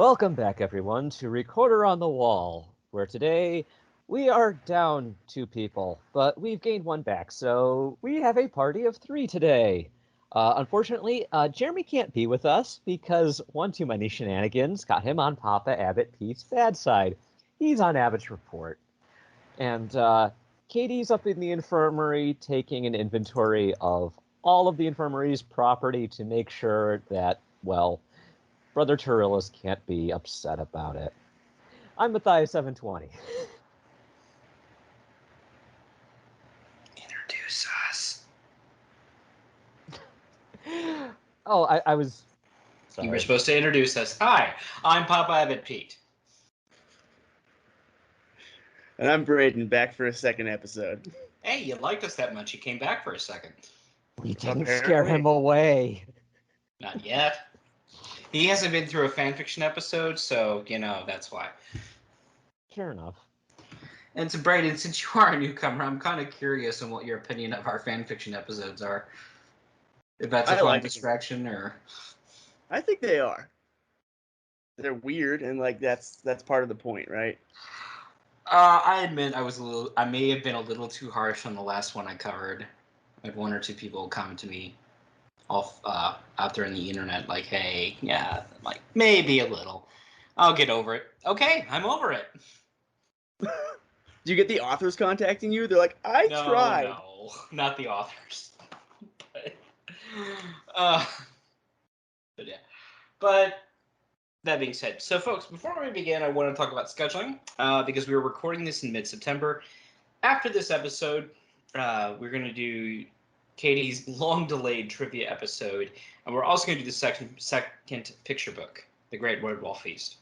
Welcome back, everyone, to Recorder on the Wall, where today we are down 2 people, but we've gained 1 back, so we have a party of 3 today. Unfortunately, Jeremy can't be with us because one too many shenanigans got him on Papa Abbott Pete's bad side. He's on Abbott's report. And Katie's up in the infirmary taking an inventory of all of the infirmary's property to make sure that, well, Brother Turillus can't be upset about it. I'm Matthias720. Introduce us. Oh, I was... Sorry. You were supposed to introduce us. Hi, I'm Papa Abbott Pete. And I'm Braden, back for a second episode. Hey, you liked us that much, you came back for a second. We didn't scare him away. Not yet. He hasn't been through a fanfiction episode, so, that's why. Fair enough. And so, Braden, since you are a newcomer, I'm kind of curious on what your opinion of our fanfiction episodes are. If that's a fun distraction, or... I think they are. They're weird, and, that's part of the point, right? I admit I may have been a little too harsh on the last one I covered. I had 1 or 2 people come to me out there in the internet, like, hey, yeah, like, maybe a little. I'll get over it. Okay, I'm over it. Do you get the authors contacting you? They're like, I tried. No, not the authors. But yeah. But that being said, so folks, before we begin, I want to talk about scheduling, because we were recording this in mid-September. After this episode, we're going to do Katie's long-delayed trivia episode, and we're also going to do the second picture book, The Great Red Wall Feast,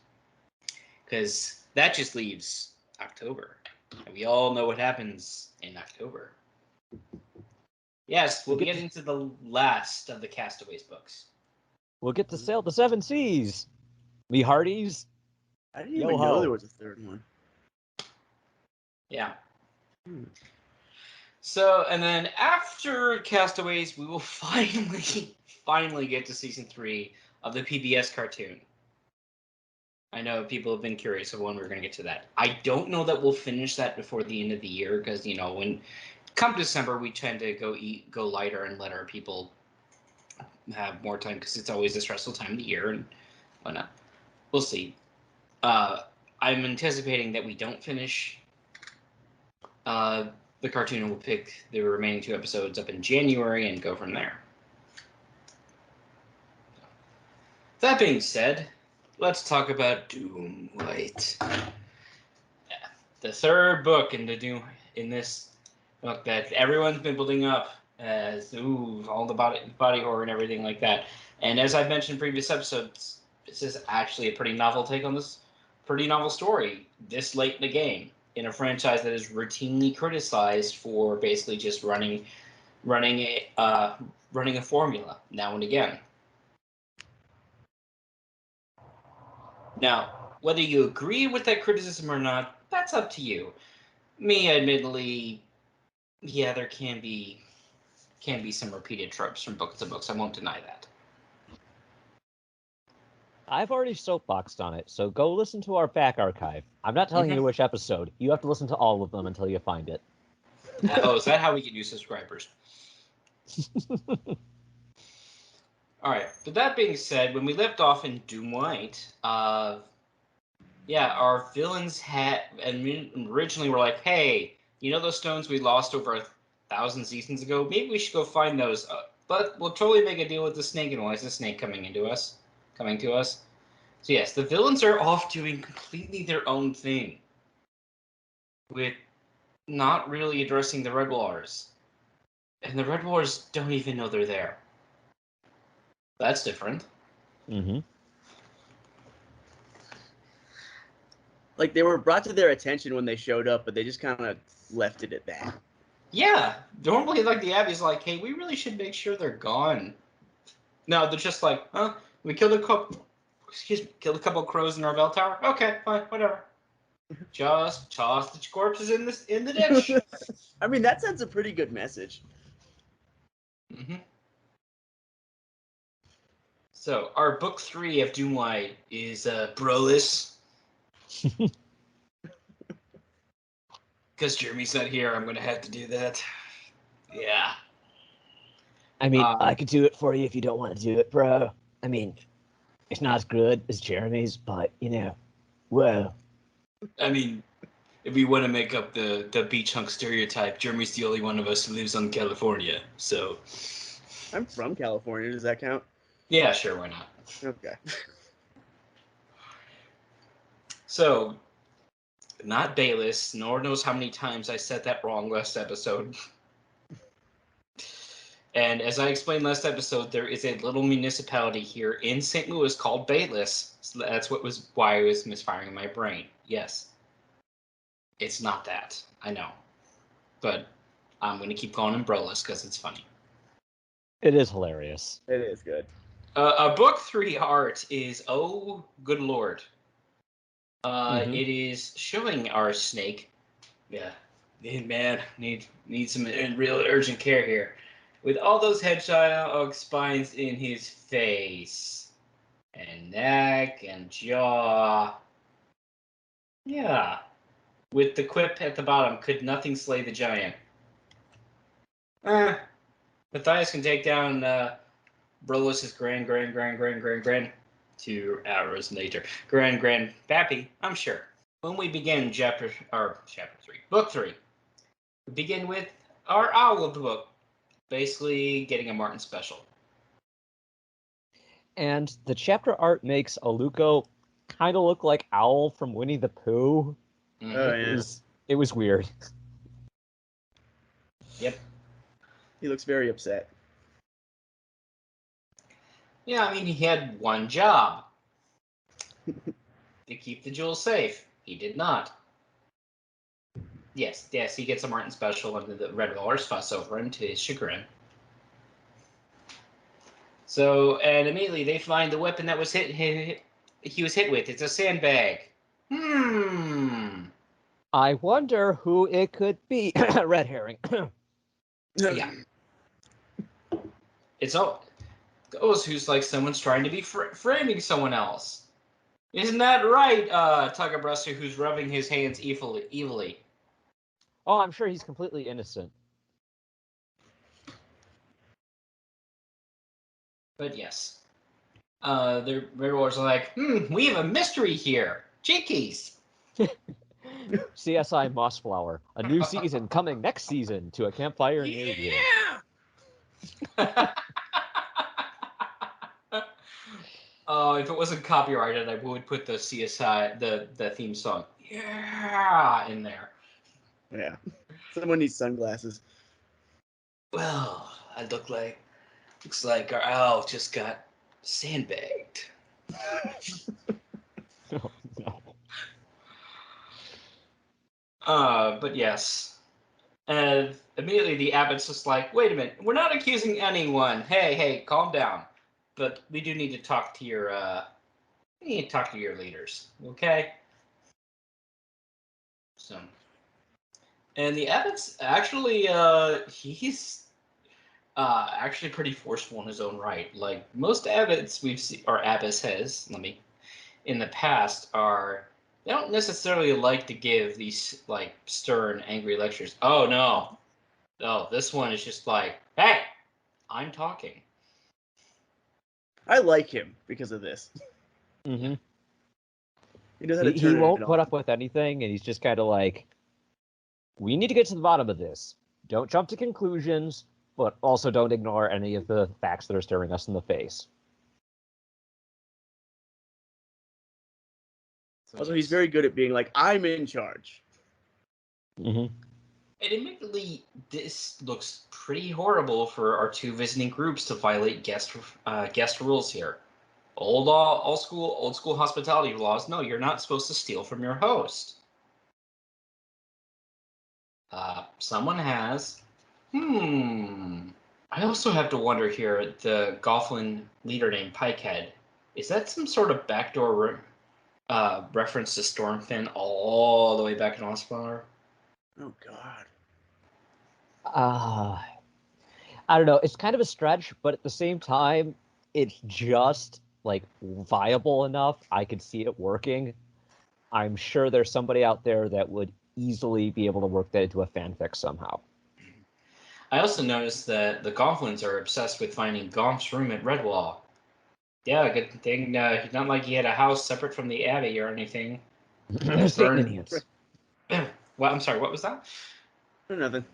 because that just leaves October, and we all know what happens in October. Yes, we'll get into the last of the Castaways books. We'll get to sail the 7 seas. Me hearties. I didn't even know there was a 3rd one. Yeah. So, and then after Castaways, we will finally get to season 3 of the PBS cartoon. I know people have been curious of when we're going to get to that. I don't know that we'll finish that before the end of the year, because, when come December, we tend to go lighter and let our people have more time, because it's always a stressful time of the year and whatnot. We'll see. I'm anticipating that we don't finish the cartoon, and we'll pick the remaining 2 episodes up in January and go from there. That being said, let's talk about Doomwyte. Yeah, the 3rd book in this book that everyone's been building up as all the body horror and everything like that. And as I've mentioned in previous episodes, this is actually a pretty novel take on this pretty novel story this late in the game, in a franchise that is routinely criticized for basically just running a formula now and again. Now, whether you agree with that criticism or not, that's up to you. Me, admittedly, yeah, there can be some repeated tropes from book to books. I won't deny that. I've already soapboxed on it, so go listen to our back archive. I'm not telling you which episode. You have to listen to all of them until you find it. Oh, is that how we get new subscribers? All right. But that being said, when we left off in Doomwyte, our villains originally were like, hey, those stones we lost over 1,000 seasons ago? Maybe we should go find those. But we'll totally make a deal with the snake, and why is the snake coming to us? So yes, the villains are off doing completely their own thing, with not really addressing the Red Wallers. And the Red Wallers don't even know they're there. That's different. Mm-hmm. Like, they were brought to their attention when they showed up, but they just kind of left it at that. Yeah, normally, the Abbey's like, hey, we really should make sure they're gone. No, they're just like, huh? We killed a couple of crows in our bell tower? Okay, fine, whatever. Just toss the corpses in the ditch. I mean, that sends a pretty good message. Mm-hmm. So our book 3 of Doomwyte is Baliss. Because Jeremy's not here, I'm going to have to do that. Yeah. I mean, I could do it for you if you don't want to do it, bro. I mean, it's not as good as Jeremy's, but, whoa. I mean, if we want to make up the beach hunk stereotype, Jeremy's the only one of us who lives in California, so... I'm from California. Does that count? Yeah, sure, why not? Okay. So, not Baliss, nor knows how many times I said that wrong last episode. And as I explained last episode, there is a little municipality here in St. Louis called Baliss. So that's why I was misfiring in my brain. Yes. It's not that. I know. But I'm going to keep calling him Broless because it's funny. It is hilarious. It is good. Book 3 art is Oh Good Lord. It is showing our snake. Yeah. Man, need some real urgent care here. With all those hedgehog spines in his face. And neck and jaw. Yeah. With the quip at the bottom, could nothing slay the giant? Matthias can take down Broliss's grand 2 hours later. Grand Pappy, I'm sure. When we begin chapter 3, book 3, we begin with our owl of the book, basically getting a Martin special. And the chapter art makes Aluko kind of look like Owl from Winnie the Pooh. Mm-hmm. Oh, yeah. It was weird. Yep. He looks very upset. Yeah, I mean, he had one job. To keep the jewels safe. He did not. Yes, he gets a Martin special and the Red Rollers fuss over him to his chagrin. So, and immediately they find the weapon that was he was hit with. It's a sandbag. I wonder who it could be. Red herring. Yeah. It's all goes who's like someone's trying to be framing someone else. Isn't that right, Tuggerbuster, who's rubbing his hands evilly? Oh, I'm sure he's completely innocent. But yes. The Red Rollers are like, we have a mystery here. Jinkies! CSI Mossflower. A new season coming next season to a campfire near you. Yeah! If it wasn't copyrighted, I would put the CSI, the theme song, yeah, in there. Yeah. Someone needs sunglasses. Well, looks like our owl just got sandbagged. Oh, no. But yes. And immediately the abbot's just like, wait a minute, we're not accusing anyone. Hey, calm down. But we do need to talk to your leaders, okay? So, and the abbot's actually he's actually pretty forceful in his own right. Like most abbots we've seen, or abbess has, in the past they don't necessarily like to give these like stern, angry lectures. Oh no, this one is just like, hey, I'm talking. I like him because of this. Mm-hmm. He knows how to turn He it won't put off. up with anything, and he's just kind of like, we need to get to the bottom of this. Don't jump to conclusions, but also don't ignore any of the facts that are staring us in the face. Also, he's very good at being like, I'm in charge. Mm-hmm. And admittedly, this looks pretty horrible for our two visiting groups to violate guest rules here. Old school hospitality laws. No, you're not supposed to steal from your host. Someone has. I also have to wonder here, the Gofflin leader named Pikehead, is that some sort of backdoor reference to Stormfin all the way back in Oscar? Oh, God. I don't know. It's kind of a stretch, but at the same time, it's just like viable enough, I could see it working. I'm sure there's somebody out there that would easily be able to work that into a fanfic somehow. I also noticed that the Goblins are obsessed with finding Gomp's room at Redwall. Yeah, good thing. Not like he had a house separate from the Abbey or anything. That Satan burned. Indians. Well, I'm sorry. What was that? Nothing.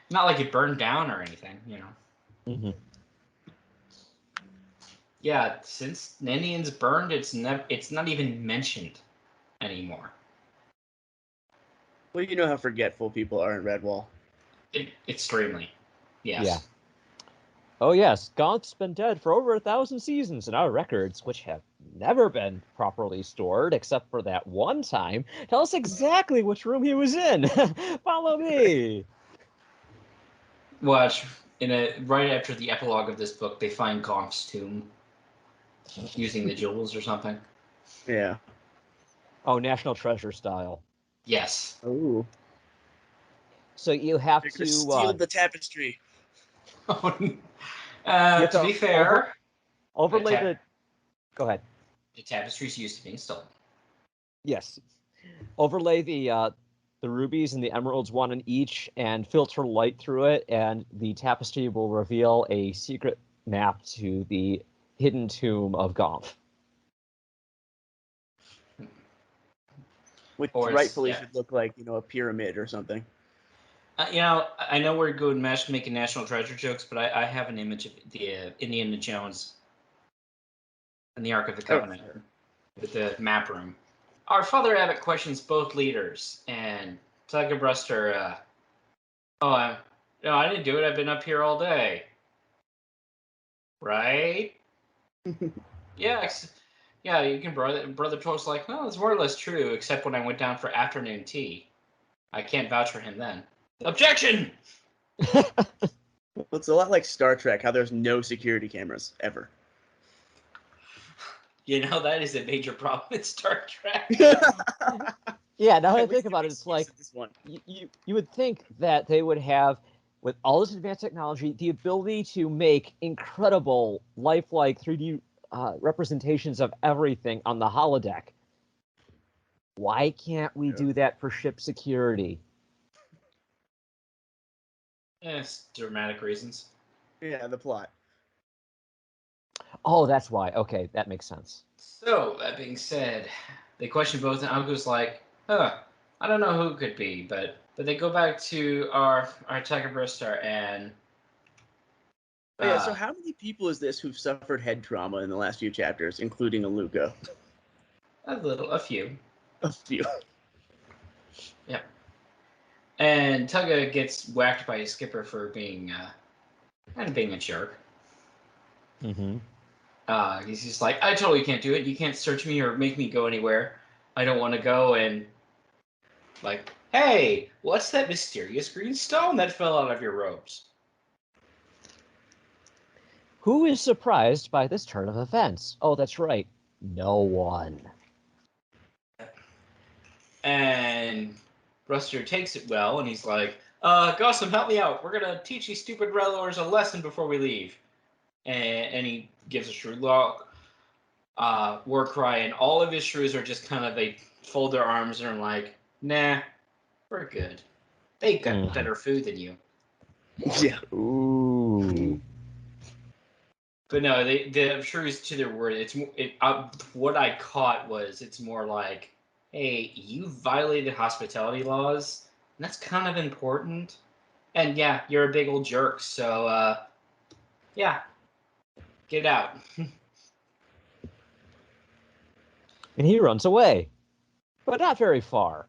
Not like it burned down or anything, you know. Mm-hmm. Yeah, since Indians burned, it's not even mentioned anymore. Well, you know how forgetful people are in Redwall. Extremely. Yes. Yeah. Oh yes, Gaunt's been dead for over 1,000 seasons, and our records, which have never been properly stored except for that one time, tell us exactly which room he was in. Follow me. Watch right after the epilogue of this book, they find Gomp's tomb using the jewels or something. Yeah. Oh, National Treasure style. Yes. Oh. So you have They're to gonna steal the tapestry. To be fair, overlay the the. Go ahead. tapestry's used to being stolen. Yes, overlay the rubies and the emeralds one on each, and filter light through it, and the tapestry will reveal a secret map to the hidden tomb of Gomp. Which Or rightfully should look like, a pyramid or something. I know we're good making National Treasure jokes, but I have an image of the Indiana Jones and the Ark of the Covenant with the map room. Our Father Abbot questions both leaders, and Tiger Bruster, no, I didn't do it. I've been up here all day. Right? Yeah, yeah, you can, Brother Troll's like, no, it's more or less true, except when I went down for afternoon tea. I can't vouch for him then. Objection! It's a lot like Star Trek, how there's no security cameras, ever. That is a major problem in Star Trek. Yeah, now that I think about it, it's like you would think that they would have, with all this advanced technology, the ability to make incredible, lifelike 3D representations of everything on the holodeck. Why can't we do that for ship security? It's dramatic reasons. Yeah, the plot. Oh, that's why. Okay, that makes sense. So, that being said, they question both, and Anku's like, I don't know who it could be, but they go back to our Tiger Bristar and... yeah, so how many people is this who've suffered head trauma in the last few chapters, including Aluka? A few. A few. Yep. And Tugga gets whacked by his skipper for being a jerk. Mm-hmm. He's just like, I totally can't do it. You can't search me or make me go anywhere. I don't want to go. And like, hey, what's that mysterious green stone that fell out of your robes? Who is surprised by this turn of events? Oh, that's right. No one. And Ruster takes it well, and he's like, Gossam, help me out. We're going to teach these stupid Redlords a lesson before we leave. And he gives a shrewd war cry, and all of his shrews are just kind of, they fold their arms and are like, nah, we're good. They got better food than you. Yeah. Ooh. But no, the shrews to their word. What I caught was it's more like, hey, you violated hospitality laws, and that's kind of important. And yeah, you're a big old jerk, so yeah, get out. And he runs away, but not very far.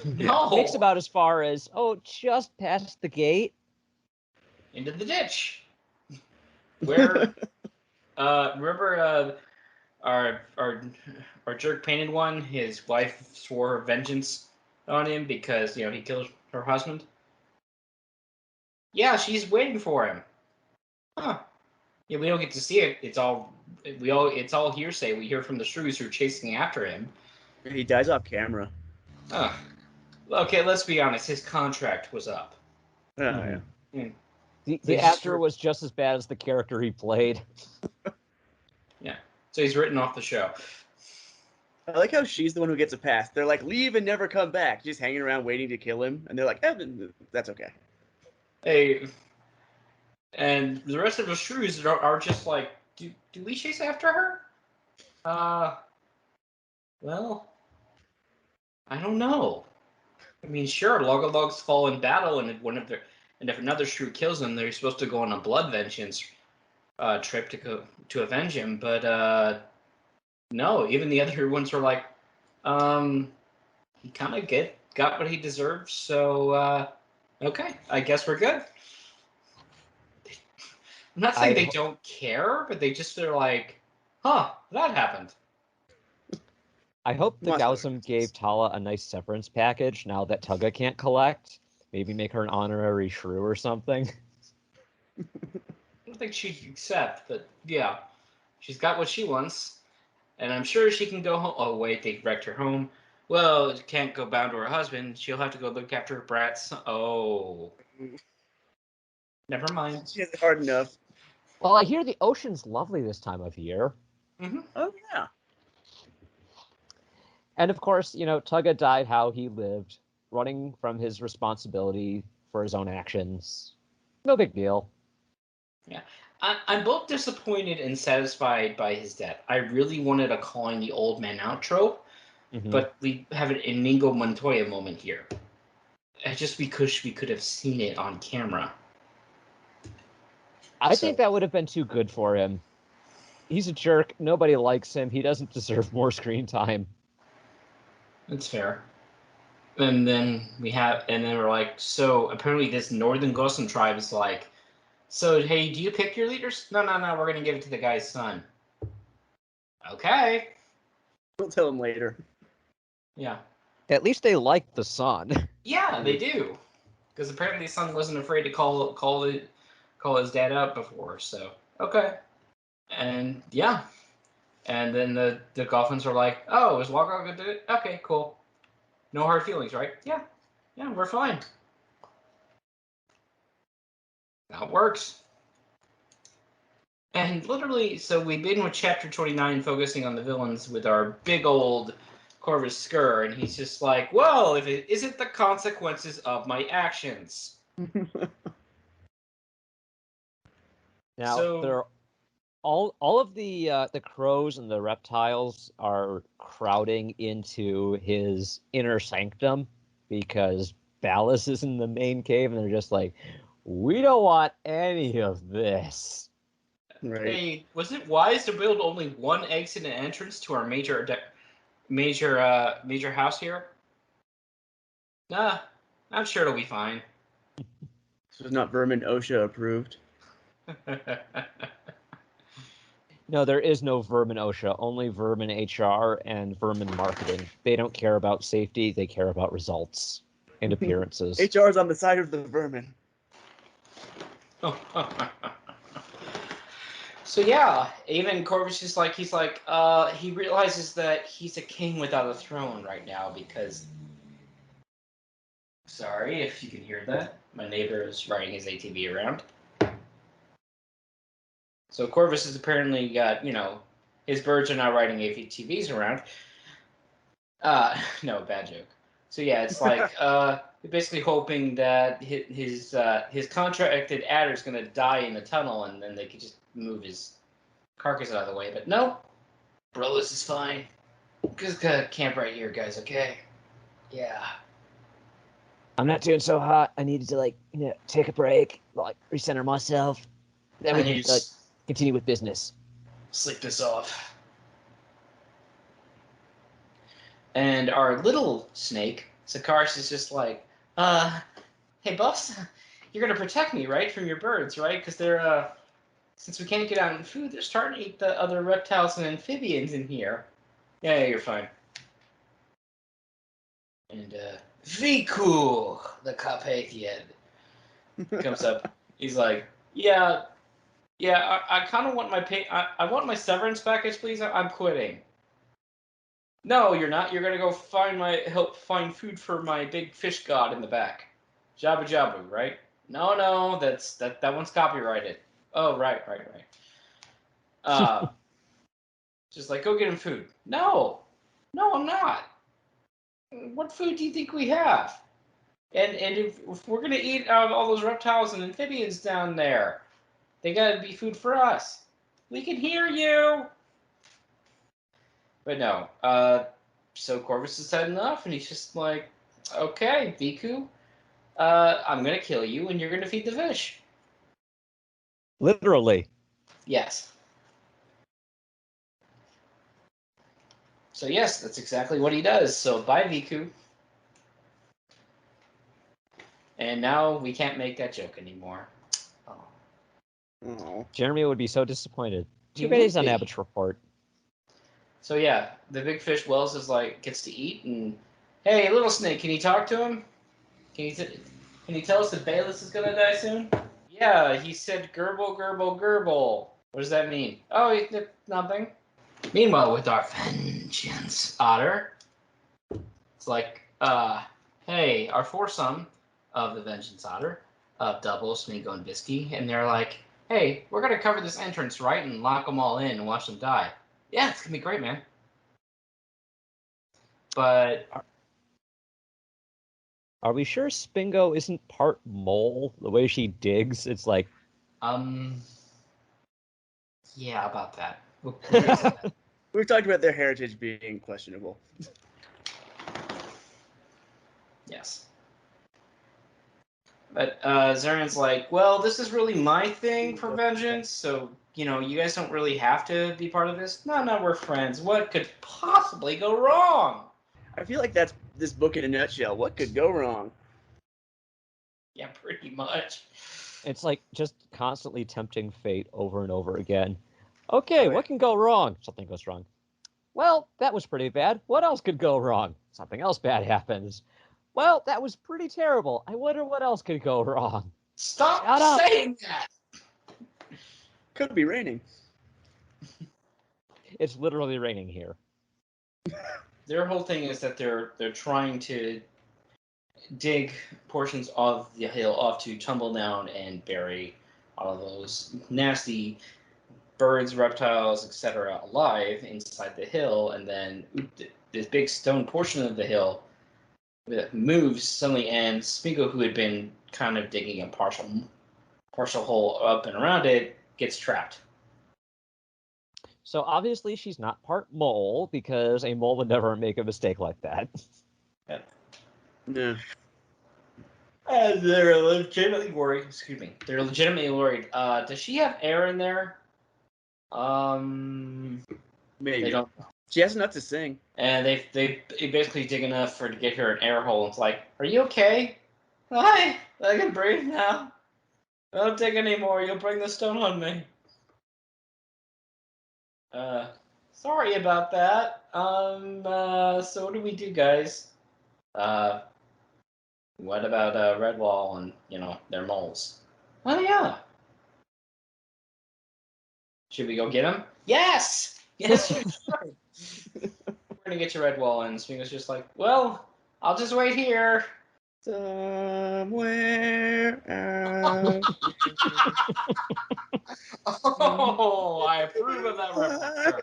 No, Makes about as far as, just past the gate. into the ditch. Where, remember our jerk painted one? His wife swore vengeance on him because he killed her husband. Yeah, she's waiting for him. Huh. Yeah, we don't get to see it. It's all hearsay. We hear from the shrews who are chasing after him. He dies off camera. Okay, let's be honest. His contract was up. Oh, yeah. The actor was just as bad as the character he played. Yeah. So he's written off the show. I like how she's the one who gets a pass. They're like, leave and never come back. Just hanging around waiting to kill him. And they're like, that's okay. Hey, and the rest of the shrews are just like, do we chase after her? Well, I don't know. I mean, sure, Logologs fall in battle, and if another shrew kills them, they're supposed to go on a blood vengeance trip to avenge him. But no, even the other ones were like, he kind of got what he deserved. So okay, I guess we're good. I'm not saying they don't care, but they're like, huh, that happened. I hope the Gausum gave Tala a nice severance package now that Tugga can't collect. Maybe make her an honorary shrew or something. I don't think she'd accept, but yeah, she's got what she wants, and I'm sure she can go home. Oh wait, they wrecked her home. Well, she can't go bound to her husband. She'll have to go look after her brats. Oh, never mind. She has it hard enough. Well, I hear the ocean's lovely this time of year. Mm-hmm. Oh yeah. And of course, Tugga died how he lived, running from his responsibility for his own actions. No big deal. Yeah. I'm both disappointed and satisfied by his death. I really wanted a calling the old man out trope, but we have an Inigo Montoya moment here. Just because we could have seen it on camera. I think that would have been too good for him. He's a jerk. Nobody likes him. He doesn't deserve more screen time. That's fair. And then we're like, so apparently this Northern Gossan tribe is like, so hey, do you pick your leaders? No, we're gonna give it to the guy's son. Okay. We'll tell him later. Yeah. At least they like the son. Yeah, they do. Because apparently the son wasn't afraid to call his dad out before, so okay. And yeah. And then the Goffins are like, oh, is Walker gonna do it? Okay, cool. No hard feelings, right? Yeah, we're fine. That works. And literally, so we've been with chapter 29 focusing on the villains with our big old Corvus Skur, and he's just like, well, if it isn't the consequences of my actions. Now, so, all of the crows and the reptiles are crowding into his inner sanctum because Baliss is in the main cave, and they're just like, we don't want any of this. Right. Hey, was it wise to build only one exit and entrance to our major house here? Nah, I'm sure it'll be fine. This was not Vermin OSHA approved. No, there is no Vermin OSHA, only Vermin HR and Vermin Marketing. They don't care about safety, they care about results and appearances. HR is on the side of the vermin. So yeah, even Corvus is like, he realizes that he's a king without a throne right now because, sorry if you can hear that, my neighbor is riding his ATV around. So Corvus has apparently got, his birds are now riding ATVs around. No, bad joke. So yeah, it's like, basically hoping that his contracted adder is going to die in the tunnel, and then they could just move his carcass out of the way. But no, bro, this is fine. Just gotta camp right here, guys. Okay? Yeah. I'm not doing so hot. I needed to take a break, recenter myself. Then we can continue with business. Sleep this off. And our little snake, Sakaris, is just like, hey, boss, you're gonna protect me, right, from your birds, right? Because they're, since we can't get out and food, they're starting to eat the other reptiles and amphibians in here. Yeah, you're fine. And, Viku, the Carpathian, comes up. He's like, yeah, I kind of want my I want my severance package, please. I'm quitting. No, you're not. You're gonna go help find food for my big fish god in the back. Jabba Jabba, right? No, that one's copyrighted. Oh, right. Uh, just like, go get him food. No, I'm not. What food do you think we have? And if we're gonna eat all those reptiles and amphibians down there, they gotta be food for us. We can hear you. But no. So Corvus has had enough, and he's just like, okay, Viku, I'm gonna kill you, and you're gonna feed the fish. Literally. Yes. So yes, that's exactly what he does. So bye, Viku. And now we can't make that joke anymore. Oh. Oh. Jeremy would be so disappointed. He Too bad he's would on be. Abbott's report. So yeah, the big fish Wells is like gets to eat, and hey, little snake, can you talk to him? Can you tell us that Baliss is gonna die soon? Yeah, he said gerbil, gerbil, gerbil. What does that mean? Oh, nothing. Meanwhile, with our vengeance otter, it's like, hey, our foursome of the vengeance otter, of Double, Smeagol, and Bisky, and they're like, hey, we're gonna cover this entrance, right, and lock them all in and watch them die. Yeah, it's gonna be great, man. But Are we sure Spingo isn't part mole? The way she digs, it's like... yeah, about that. We'll get to that. We've talked about their heritage being questionable. Yes. But Zaren's like, well, this is really my thing for vengeance, so, you guys don't really have to be part of this. No, we're friends. What could possibly go wrong? I feel like that's this book in a nutshell. What could go wrong? Yeah, pretty much. It's like just constantly tempting fate over and over again. Okay, what can go wrong? Something goes wrong. Well, that was pretty bad. What else could go wrong? Something else bad happens. Well, that was pretty terrible. I wonder what else could go wrong. Stop saying that! Could be raining. It's literally raining here. Their whole thing is that they're trying to dig portions of the hill off to tumble down and bury all of those nasty birds, reptiles, etc. alive inside the hill, and then this big stone portion of the hill moves suddenly, and Smeagol, who had been kind of digging a partial hole up and around it, gets trapped. So obviously she's not part mole, because a mole would never make a mistake like that. Yeah. And they're legitimately worried. Excuse me. They're legitimately worried. Does she have air in there? Maybe. They don't. She has enough to sing. And they basically dig enough to get her an air hole. It's like, are you okay? Hi, I can breathe now. Don't dig anymore. You'll bring the stone on me. Sorry about that. So what do we do, guys? What about Redwall and their moles? Oh yeah. Should we go get them? Yes. Yes, you should. We're gonna get you Redwall, and Smeagol's just like, well, I'll just wait here. Somewhere out. Oh, I approve of that reference, sir.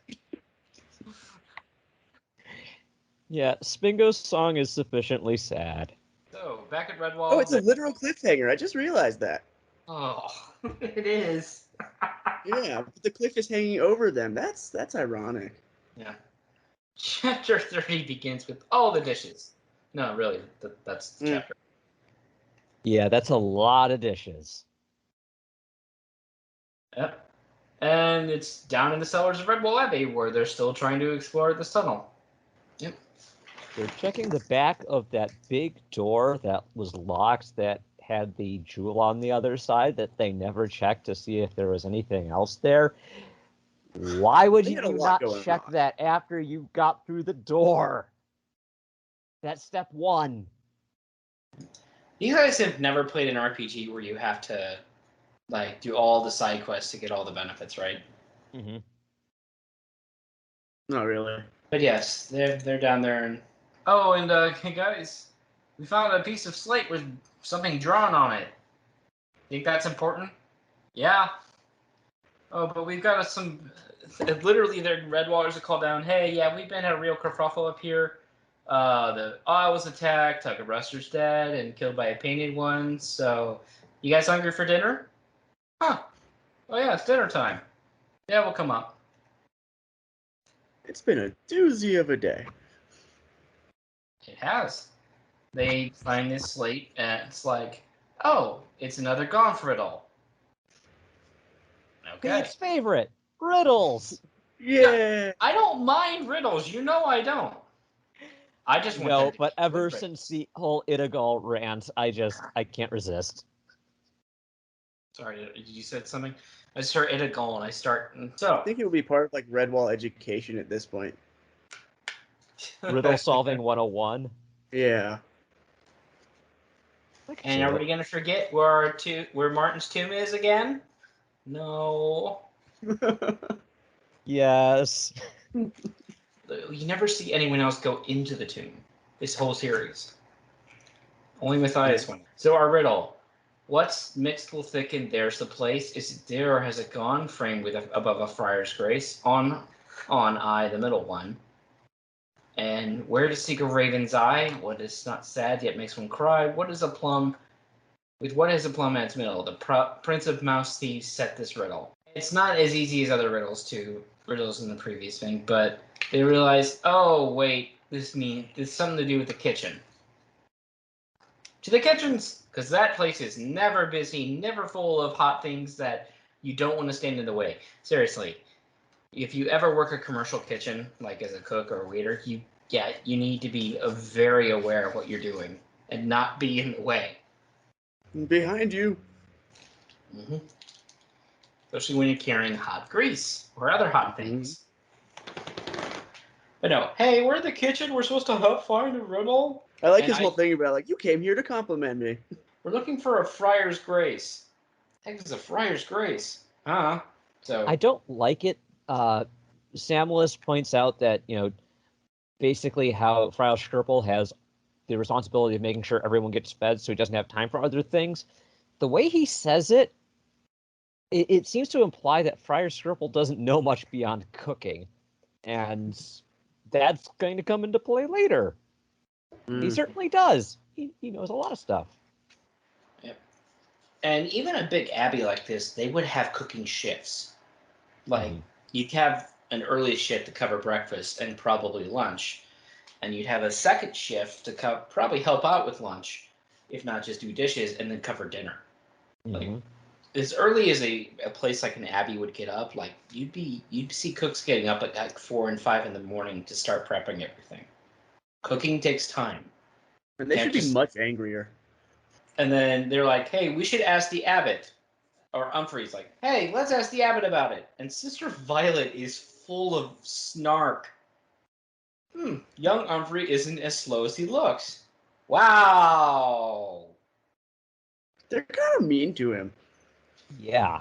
Yeah, Spingo's song is sufficiently sad. So, back at Redwall. Oh, it's a literal cliffhanger. I just realized that. Oh, it is. Yeah, but the cliff is hanging over them. That's ironic. Yeah. Chapter 30 begins with all the dishes. No, really, that's the chapter. Yeah, that's a lot of dishes. Yep. And it's down in the cellars of Redwall Abbey, where they're still trying to explore this tunnel. Yep. They're checking the back of that big door that was locked, that had the jewel on the other side, that they never checked to see if there was anything else there. Why would you not check that after you got through the door? That's step one. You guys have never played an RPG where you have to do all the side quests to get all the benefits, right? Mm-hmm. Not really. But yes, they're down there, and hey guys, we found a piece of slate with something drawn on it. Think that's important? Yeah. Oh, but we've got some. Literally, their red waters are called down. Hey, yeah, we've been at a real kerfuffle up here. The Isle was attacked. Tucker Ruster's dead and killed by a painted one. So, you guys hungry for dinner? Huh. Oh yeah, it's dinner time. Yeah, we'll come up. It's been a doozy of a day. It has. They find this slate, and it's like, oh, it's another Gonf riddle. Okay. Pete's favorite, riddles. Yeah. I don't mind riddles. You know I don't. I just want them No, to but be ever good since the whole Idigal rant, I can't resist. Sorry, you said something? I start at a goal and I start. I So. think it would be part of like Redwall education at this point. Riddle solving 101. Yeah. And are we gonna forget where Martin's tomb is again? No. Yes. You never see anyone else go into the tomb. This whole series. Only Matthias went. So our riddle. What's mixed will thicken, there's the place. Is it there or has it gone? Framed with above a friar's grace. On I, the middle one. And where to seek a raven's eye? What is not sad yet makes one cry? What is a plum? With what is a plum at its middle? The Prince of Mouse Thieves set this riddle. It's not as easy as other riddles in the previous thing, but they realize, oh wait, this something to do with the kitchen. To the kitchens, because that place is never busy, never full of hot things that you don't want to stand in the way. Seriously, if you ever work a commercial kitchen, like as a cook or a waiter, you need to be very aware of what you're doing and not be in the way. Behind you. Mm-hmm. Especially when you're carrying hot grease or other hot things. But no, hey, we're in the kitchen. We're supposed to find a riddle. I like his whole thing about like, you came here to compliment me. We're looking for a friar's grace. Heck, is a friar's grace, huh? So I don't like it. Samlis points out that, basically how Friar Skirple has the responsibility of making sure everyone gets fed so he doesn't have time for other things. The way he says it seems to imply that Friar Skirple doesn't know much beyond cooking. And that's going to come into play later. He certainly does. He knows a lot of stuff. Yep. And even a big abbey like this, they would have cooking shifts. Like, you'd have an early shift to cover breakfast and probably lunch. And you'd have a second shift to probably help out with lunch, if not just do dishes, and then cover dinner. Like, as early as a place like an abbey would get up, like you'd see cooks getting up at like 4 and 5 in the morning to start prepping everything. Cooking takes time. And they should be much angrier. And then they're like, hey, we should ask the abbot. Or Humphrey's like, hey, let's ask the abbot about it. And Sister Violet is full of snark. Young Humphrey isn't as slow as he looks. Wow. They're kind of mean to him. Yeah.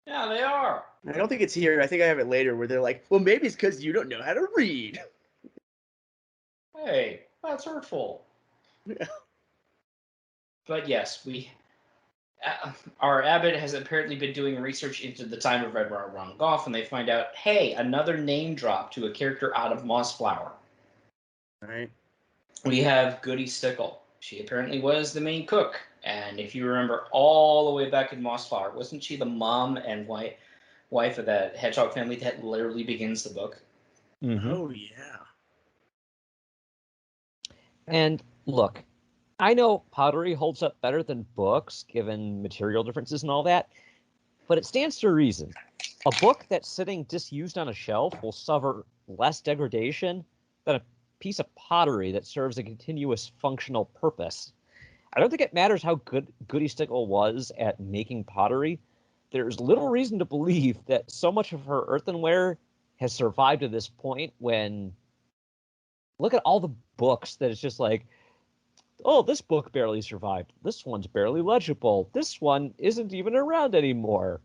Yeah, they are. I don't think it's here. I think I have it later where they're like, well, maybe it's because you don't know how to read. Hey, that's hurtful. Yeah. But yes, our abbot has apparently been doing research into the time of Red Ron Goff, and they find out, hey, another name drop to a character out of Mossflower. Right. We have Goody Stickle. She apparently was the main cook. And if you remember all the way back in Mossflower, wasn't she the mom and wife of that hedgehog family that literally begins the book? Oh, yeah. And look, I know pottery holds up better than books, given material differences and all that, but it stands to reason. A book that's sitting disused on a shelf will suffer less degradation than a piece of pottery that serves a continuous functional purpose. I don't think it matters how good Goody Stickle was at making pottery. There's little reason to believe that so much of her earthenware has survived to this point when look at all the books that it's just like, oh, this book barely survived. This one's barely legible. This one isn't even around anymore.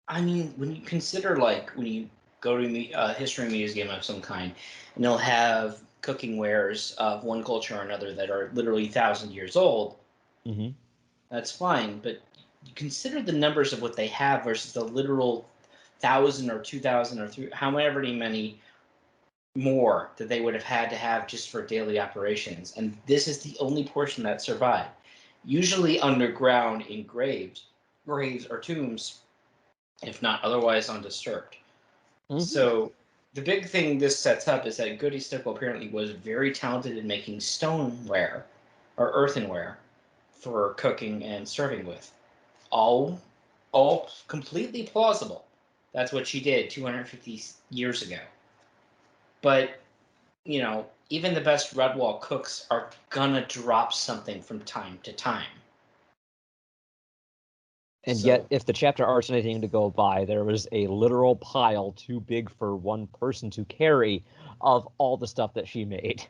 I mean, when you consider, like, when you go to the history museum of some kind, and they'll have cooking wares of one culture or another that are literally 1,000 years old, that's fine. But consider the numbers of what they have versus the literal 1,000 or 2,000 or however many more that they would have had to have just for daily operations. And this is the only portion that survived. Usually underground in graves or tombs, if not otherwise undisturbed. Mhm. So the big thing this sets up is that Goody Stickle apparently was very talented in making stoneware or earthenware for cooking and serving with. All completely plausible. That's what she did 250 years ago. But, you know, even the best Redwall cooks are gonna drop something from time to time. And So- yet, if the chapter art's anything to go by, there was a literal pile too big for one person to carry of all the stuff that she made.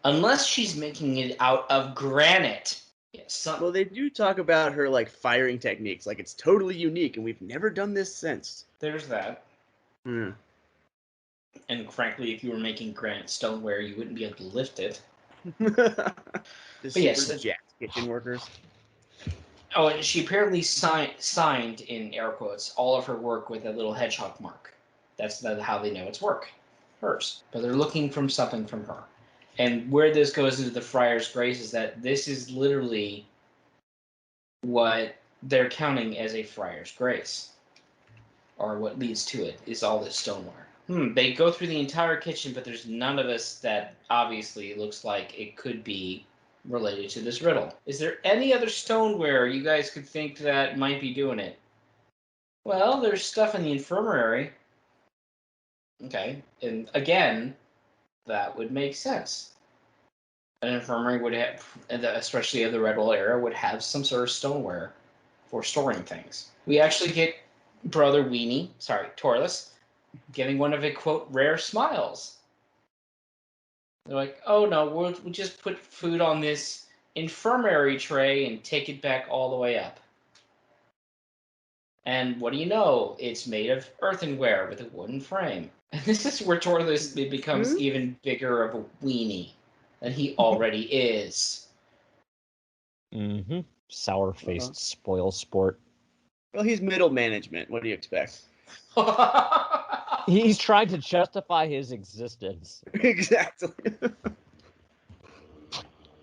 Unless she's making it out of granite. Yes, Well, they do talk about her like firing techniques, like it's totally unique, and we've never done this since. there's that. Hmm. And frankly, if you were making granite stoneware, you wouldn't be able to lift it. The But yes, super jacked kitchen workers. Oh, and she apparently signed, in air quotes, all of her work with a little hedgehog mark. That's how they know it's hers. But they're looking from something from her. And where this goes into the Friar's Grace is that this is literally what they're counting as a Friar's Grace. Or what leads to it is all this stoneware. They go through the entire kitchen, but there's none of this that obviously looks like it could be related to this riddle. Is there any other stoneware you guys could think that might be doing it? Well, there's stuff in the infirmary. Okay, and again, that would make sense. An infirmary would have, especially of the Redwall era, would have some sort of stoneware for storing things. We actually get Brother Torless, getting one of a quote rare smiles. They're like, oh no, we'll just put food on this infirmary tray and take it back all the way up. And what do you know? It's made of earthenware with a wooden frame. And this is where Torless becomes even bigger of a weenie than he already is. Mm-hmm. Sour-faced spoil sport. Well, he's middle management. What do you expect? He's trying to justify his existence. Exactly.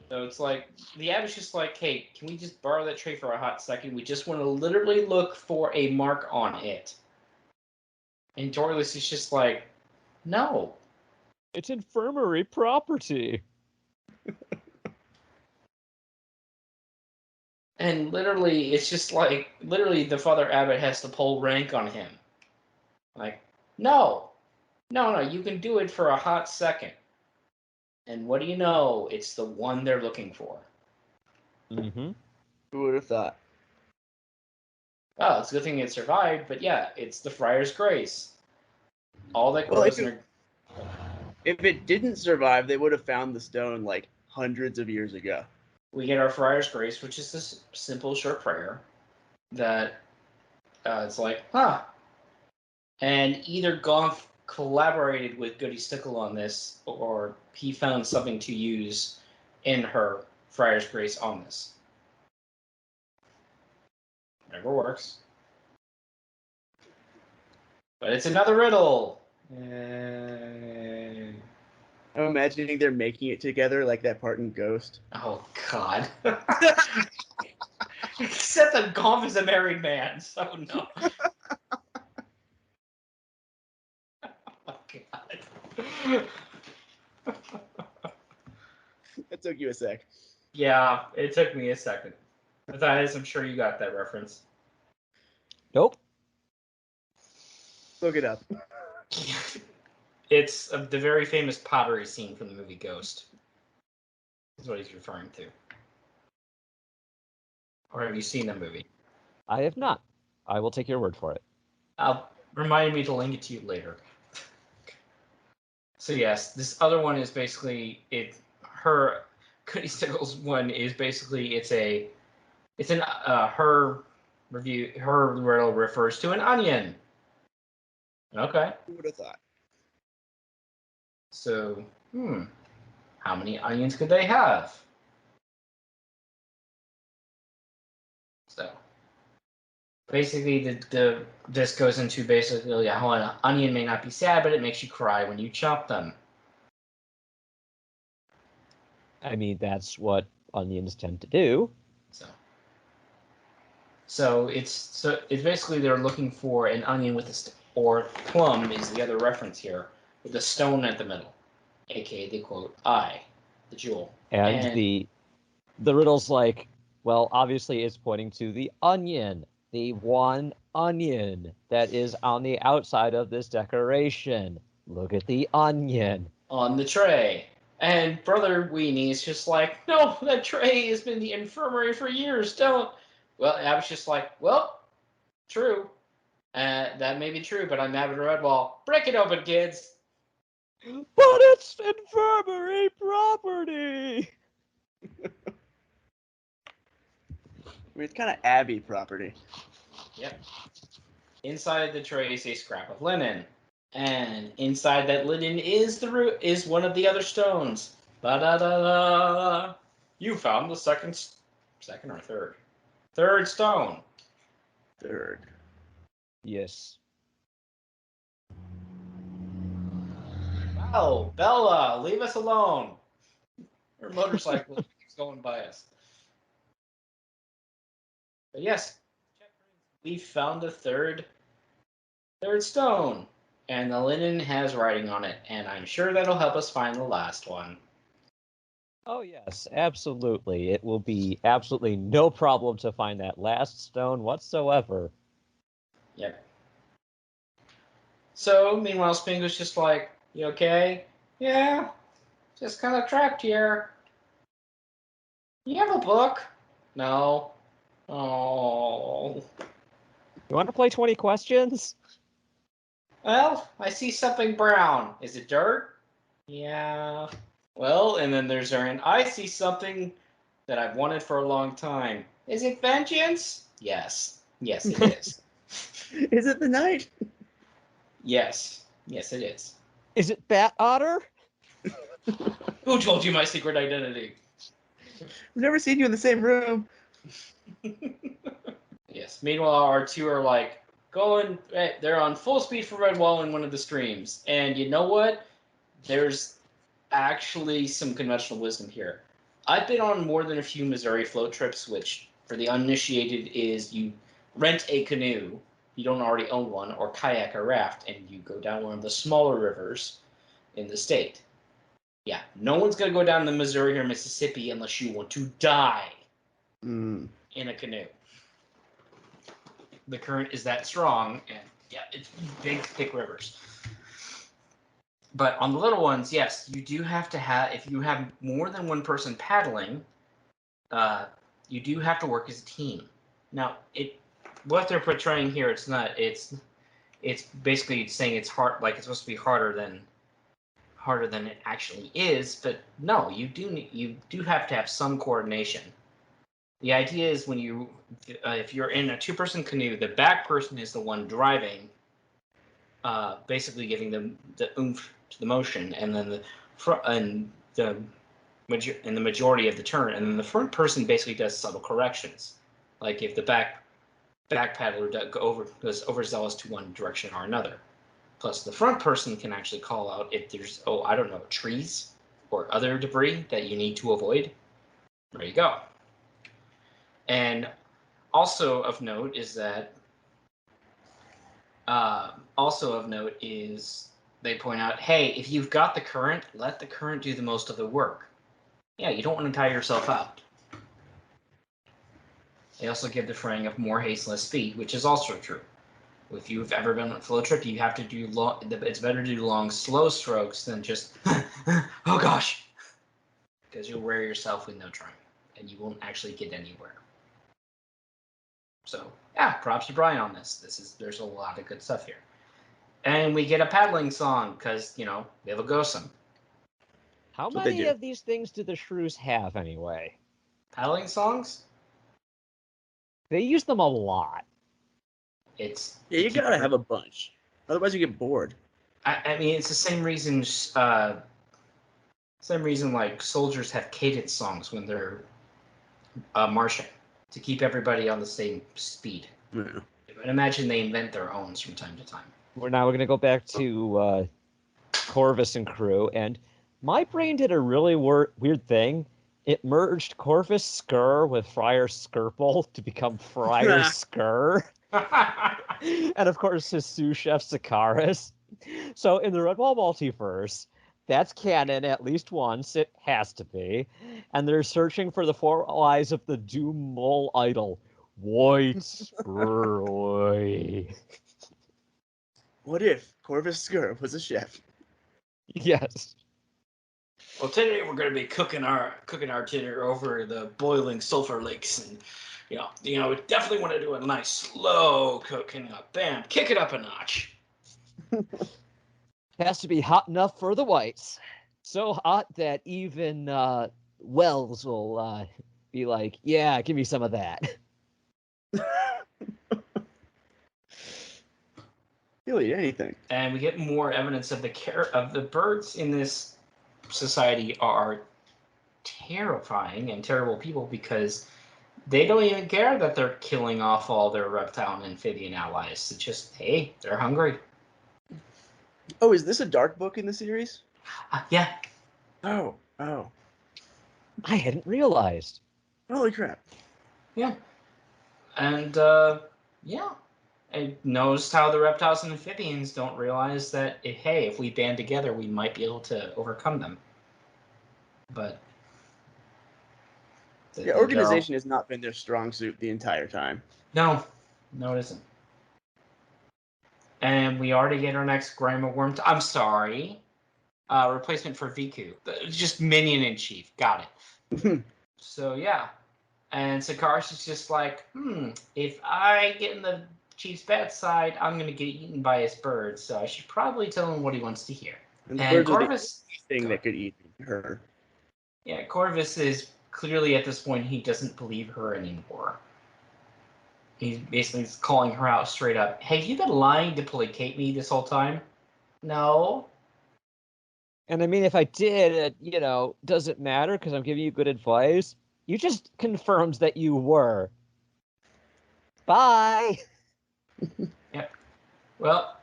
So it's like, the abbot's just like, hey, can we just borrow that tray for a hot second? We just want to literally look for a mark on it. And Torless is just like, no. It's infirmary property. And literally, it's just like, literally the Father Abbot has to pull rank on him. Like, no, you can do it for a hot second. And what do you know? It's the one they're looking for. Mm-hmm. Who would have thought? Oh, it's a good thing it survived, but yeah, it's the Friar's Grace. All that Well, grows in if it didn't survive, they would have found the stone like hundreds of years ago. we get our Friar's Grace, which is this simple, short prayer that it's like, huh. And either Goff collaborated with Goody Stickle on this, or he found something to use in her Friar's Grace on this. Whatever works. But it's another riddle. I'm imagining they're making it together like that part in Ghost. Oh, God. Except that Goff is a married man, so no. Oh, God. That took you a sec. Yeah, it took me a second. Matthias, I'm sure you got that reference. Nope. Look it up. It's the very famous pottery scene from the movie Ghost. Is what he's referring to. Or have you seen the movie? I have not. I will take your word for it. Remind me to link it to you later. So yes, this other one is basically her Goody Stickles one is basically her riddle refers to an onion. Okay. Who would have thought? So, how many onions could they have? So, Basically, this goes into basically how an onion may not be sad, but it makes you cry when you chop them. I mean, that's what onions tend to do. So it's basically they're looking for an onion with or plum is the other reference here with a stone at the middle, aka the quote eye, the jewel. And the riddle's like, well, obviously it's pointing to the onion, the one onion that is on the outside of this decoration. Look at the onion on the tray. And Brother Weenie is just like, no, that tray has been the infirmary for years. Don't. Well, I was just like, well, true. That may be true, but I'm Abbott Redwall. Break it open, kids. But it's infirmary property. I mean, it's kind of Abby property. Yep. Inside the tray is a scrap of linen, and inside that linen is one of the other stones. Ba da da da. You found the second or third stone. Third. Yes. Wow, Bella, leave us alone. Her motorcycle keeps going by us. But yes, we found the third stone, and the linen has writing on it, and I'm sure that'll help us find the last one. Oh, yes, absolutely. It will be absolutely no problem to find that last stone whatsoever. Yep. So, meanwhile, Spink was just like, you okay? Yeah, just kind of trapped here. You have a book? No. Oh. You want to play 20 questions? Well, I see something brown. Is it dirt? Yeah. Well, and then there's Aaron. I see something that I've wanted for a long time. Is it vengeance? Yes. Yes, it is. Is it the night? Yes. Yes, it is. Is it Bat Otter? Who told you my secret identity? I've never seen you in the same room. Yes. Meanwhile, our two are like going. They're on full speed for Redwall in one of the streams, and you know what? There's actually some conventional wisdom here. I've been on more than a few Missouri float trips, which for the uninitiated is you rent a canoe, you don't already own one, or kayak or raft, and you go down one of the smaller rivers in the state. Yeah, no one's going to go down the Missouri or Mississippi unless you want to die in a canoe. The current is that strong, and yeah, it's big, thick rivers. But on the little ones, yes, you do have to have, if you have more than one person paddling, you do have to work as a team. Now, what they're portraying here, it's basically saying it's hard, like it's supposed to be harder than it actually is. But no, you do have to have some coordination. The idea is when if you're in a two-person canoe, the back person is the one driving, basically giving them the oomph to the motion, and then the majority of the turn, and then the front person basically does subtle corrections, like if the back paddler goes overzealous to one direction or another. Plus, the front person can actually call out if there's I don't know, trees or other debris that you need to avoid. There you go. And also of note is that they point out, hey, if you've got the current, let the current do the most of the work. Yeah, you don't want to tire yourself out. They also give the fraying of more haste, less speed, which is also true. If you've ever been on a flow trip, you have to do it's better to do long, slow strokes than just, oh gosh, because you'll wear yourself with no trying, and you won't actually get anywhere. So, yeah, props to Brian on this. There's a lot of good stuff here. And we get a paddling song, because, we have a GOSM. How many of these things do the shrews have, anyway? Paddling songs? They use them a lot. You gotta have a bunch. Otherwise you get bored. I mean, it's the same reason like soldiers have cadence songs when they're marching, to keep everybody on the same speed. Yeah. And imagine they invent their own from time to time. We're going to go back to Corvus and crew, and my brain did a really weird thing. It merged Corvus Skur with Friar Skirple to become Friar Skur. And of course, his sous chef Sikaris. So in the Redwall multiverse, that's canon at least once. It has to be. And they're searching for the 4 eyes of the Doom Mole idol. White boy. What if Corvus Skur was a chef? Yes. Well, today we're going to be cooking our dinner over the boiling sulfur lakes, and we definitely want to do a nice slow cook and bam, kick it up a notch. Has to be hot enough for the whites. So hot that even Wells will be like, yeah, give me some of that. He'll eat anything. And we get more evidence of the birds in this society are terrifying and terrible people, because they don't even care that they're killing off all their reptile and amphibian allies. It's just, hey, they're hungry. Oh, is this a dark book in the series? Yeah. Oh. I hadn't realized. Holy crap. Yeah. And, yeah. It knows how the reptiles and amphibians don't realize that, if we band together, we might be able to overcome them. But... Yeah, organization has not been their strong suit the entire time. No, it isn't. And we already get our next Grima Worm. I'm sorry. Replacement for Viku. Just minion in chief. Got it. So, yeah. And Sakaris is just like, if I get in the chief's bad side, I'm going to get eaten by his birds. So I should probably tell him what he wants to hear. And the birds Corvus, are the thing that could eat her. Yeah, Corvus is clearly at this point, he doesn't believe her anymore. He's basically calling her out straight up. Hey, you been lying to placate me this whole time? No. And I mean, if I did, it doesn't matter because I'm giving you good advice. You just confirmed that you were. Bye. Yep. Well,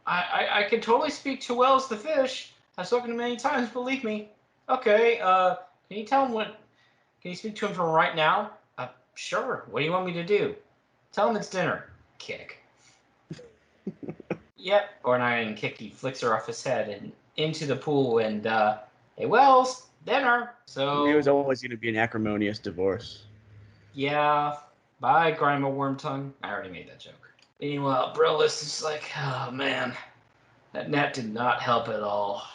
I can totally speak to Wells the fish. I've spoken to him many times, believe me. Okay, can you tell him what... Can you speak to him from right now? Sure. What do you want me to do? Tell him it's dinner. Kick. Yep. Or not even kick. He flicks her off his head and into the pool. And hey, Wells, dinner. So it was always going to be an acrimonious divorce. Yeah. Bye, Grima Wormtongue. I already made that joke. Meanwhile, Brillis is like, oh man, that nap did not help at all.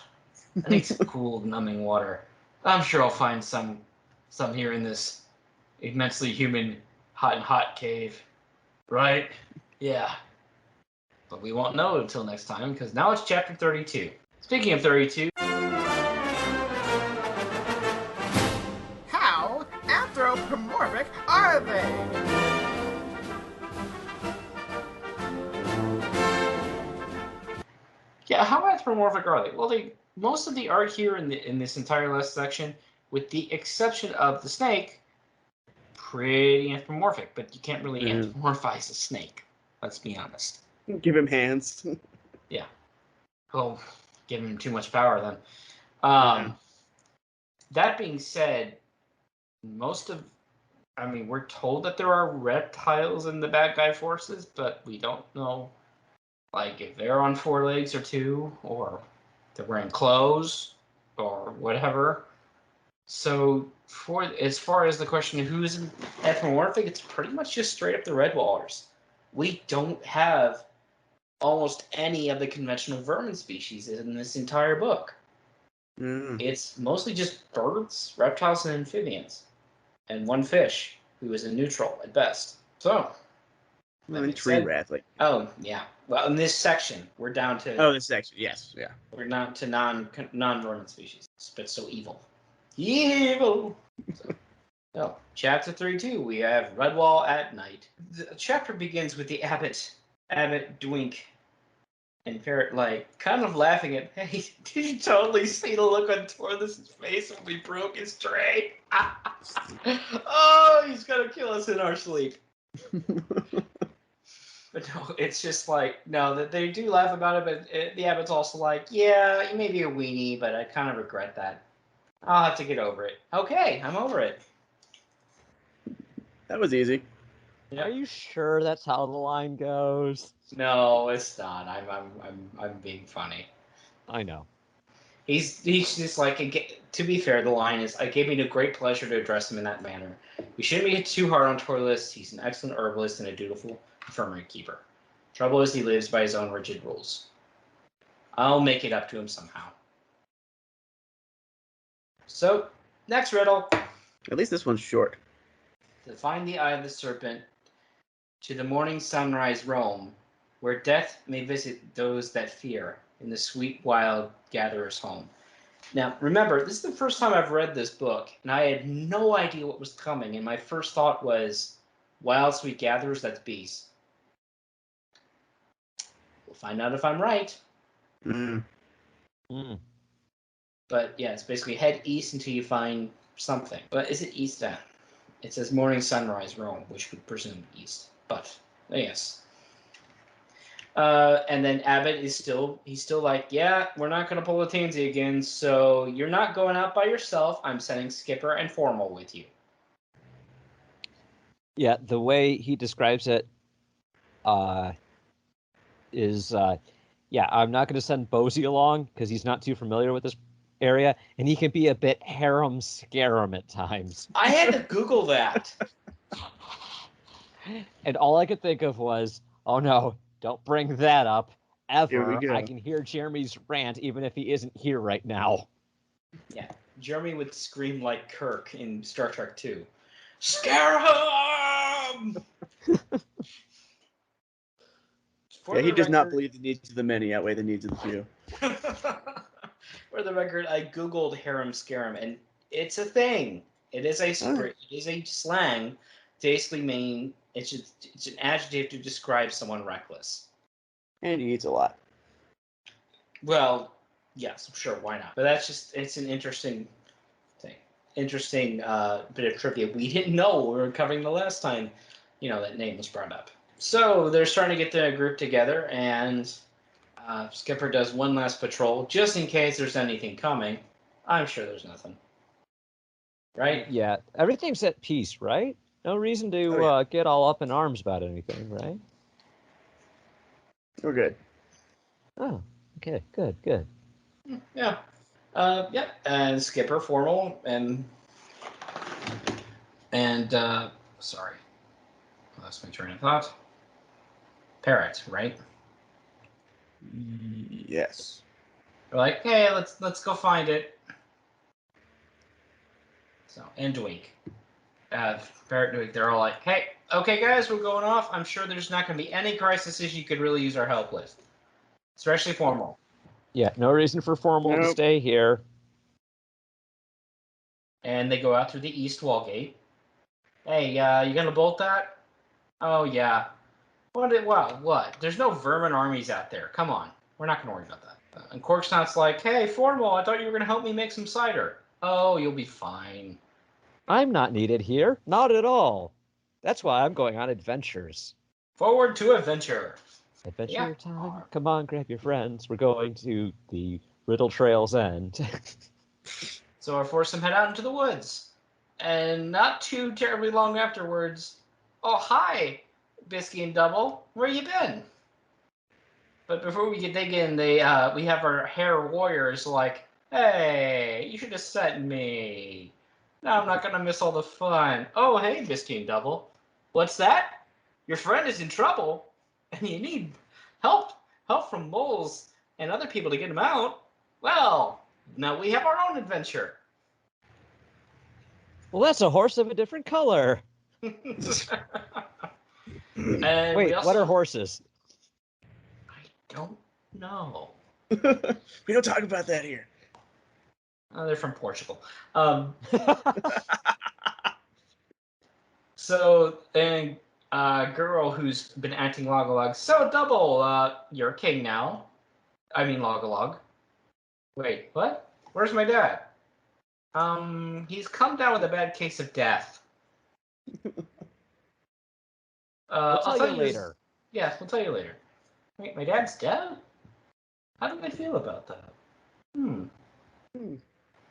I need some cool, numbing water. I'm sure I'll find some here in this immensely human, hot cave. Right? Yeah. But we won't know until next time, because now it's chapter 32. Speaking of 32... How anthropomorphic are they? Yeah, how anthropomorphic are they? Well, most of the art here in this entire last section, with the exception of the snake, pretty anthropomorphic, but you can't really anthropomorphize a snake. Let's be honest. Give him hands. Yeah. Well, give him too much power then. That being said, we're told that there are reptiles in the bad guy forces, but we don't know, if they're on 4 legs or 2, or they're wearing clothes, or whatever. So, as far as the question of who's anthropomorphic, it's pretty much just straight up the Redwallers. We don't have almost any of the conventional vermin species in this entire book. It's mostly just birds, reptiles, and amphibians. And 1 fish, who is a neutral at best. So, and tree rat. Oh, yeah. Well, in this section, we're down to... Oh, this section, yes, yeah. We're down to non-vermin species. But so evil. Evil! So, chapter 32, we have Redwall at night. The chapter begins with the Abbot Dwink, and Ferret, kind of laughing at, hey, did you totally see the look on Torthus' face when we broke his tray? Oh, he's gonna kill us in our sleep. But no, it's just like, no, that they do laugh about it, but the Abbot's also like, yeah, you may be a weenie, but I kind of regret that. I'll have to get over it. Okay, I'm over it. That was easy. Are you sure that's how the line goes? No, it's not. I'm being funny. I know. He's just like, to be fair, the line is, it gave me a great pleasure to address him in that manner. We shouldn't be too hard on Torlist. He's an excellent herbalist and a dutiful infirmary keeper. Trouble is he lives by his own rigid rules. I'll make it up to him somehow. So, next riddle. At least this one's short. To find the eye of the serpent, to the morning sunrise roam, where death may visit those that fear, in the sweet wild gatherer's home. Now, remember, this is the first time I've read this book, and I had no idea what was coming, and my first thought was, wild sweet gatherers, that's bees. We'll find out if I'm right. Mm. But yeah, it's basically head east until you find something. But is it east? It says morning sunrise roam, which would presume east. But yes. And then Abbott is still like, yeah, we're not going to pull a Tansy again, so you're not going out by yourself. I'm sending Skipper and Formal with you. Yeah, the way he describes it is, yeah, I'm not going to send Bosie along because he's not too familiar with this area, and he can be a bit harem-scarum at times. I had to Google that. And all I could think of was, oh no, don't bring that up. Here we Ever. go. I can hear Jeremy's rant even if he isn't here right now. Yeah, Jeremy would scream like Kirk in Star Trek 2. Scare him! Yeah, he does not believe the needs of the many outweigh the needs of the few. For the record, I googled harem scarum, and it's a thing. It is a it is a slang. Basically, mean it's an adjective to describe someone reckless. And he eats a lot. Well, yes, sure, why not? But it's an interesting thing. Interesting bit of trivia we didn't know we were covering the last time, that name was brought up. So they're starting to get the group together, and Skipper does one last patrol, just in case there's anything coming. I'm sure there's nothing. Right? Yeah, everything's at peace, right? No reason to get all up in arms about anything, right? We're good. Oh, okay, good. Yeah. Yeah. And Skipper, Formal, and sorry, I lost my train of thought. Parrot, right? Yes. They're like, hey, let's go find it. So, and Dweek. Parrot Dweek, they're all like, hey, okay, guys, we're going off. I'm sure there's not going to be any crises you could really use our help with. Especially Formal. Yeah, no reason for Formal to stay here. And they go out through the east wall gate. Hey, you going to bolt that? Oh, yeah. What? There's no vermin armies out there. Come on. We're not going to worry about that. And Corksnot's like, hey, Formal, I thought you were going to help me make some cider. Oh, you'll be fine. I'm not needed here. Not at all. That's why I'm going on adventures. Forward to adventure. Adventure time? Come on, grab your friends. We're going to the Riddle Trail's end. So our foursome head out into the woods. And not too terribly long afterwards, oh, hi, Bisky and Double. Where you been? But before we can dig in, we have our hair warriors like, hey, you should have sent me. Now I'm not going to miss all the fun. Oh, hey, Bisky and Double. What's that? Your friend is in trouble, and you need help from moles and other people to get him out. Well, now we have our own adventure. Well, that's a horse of a different color. And wait, what are horses? I don't know. We don't talk about that here. Oh, they're from Portugal. So, and girl who's been acting Log-a-Log. So, Double, you're king now. I mean, Log-a-Log. Wait, what? Where's my dad? He's come down with a bad case of death. I'll tell you later. Yeah, we'll tell you later. Wait, my dad's dead? How do I feel about that? Well,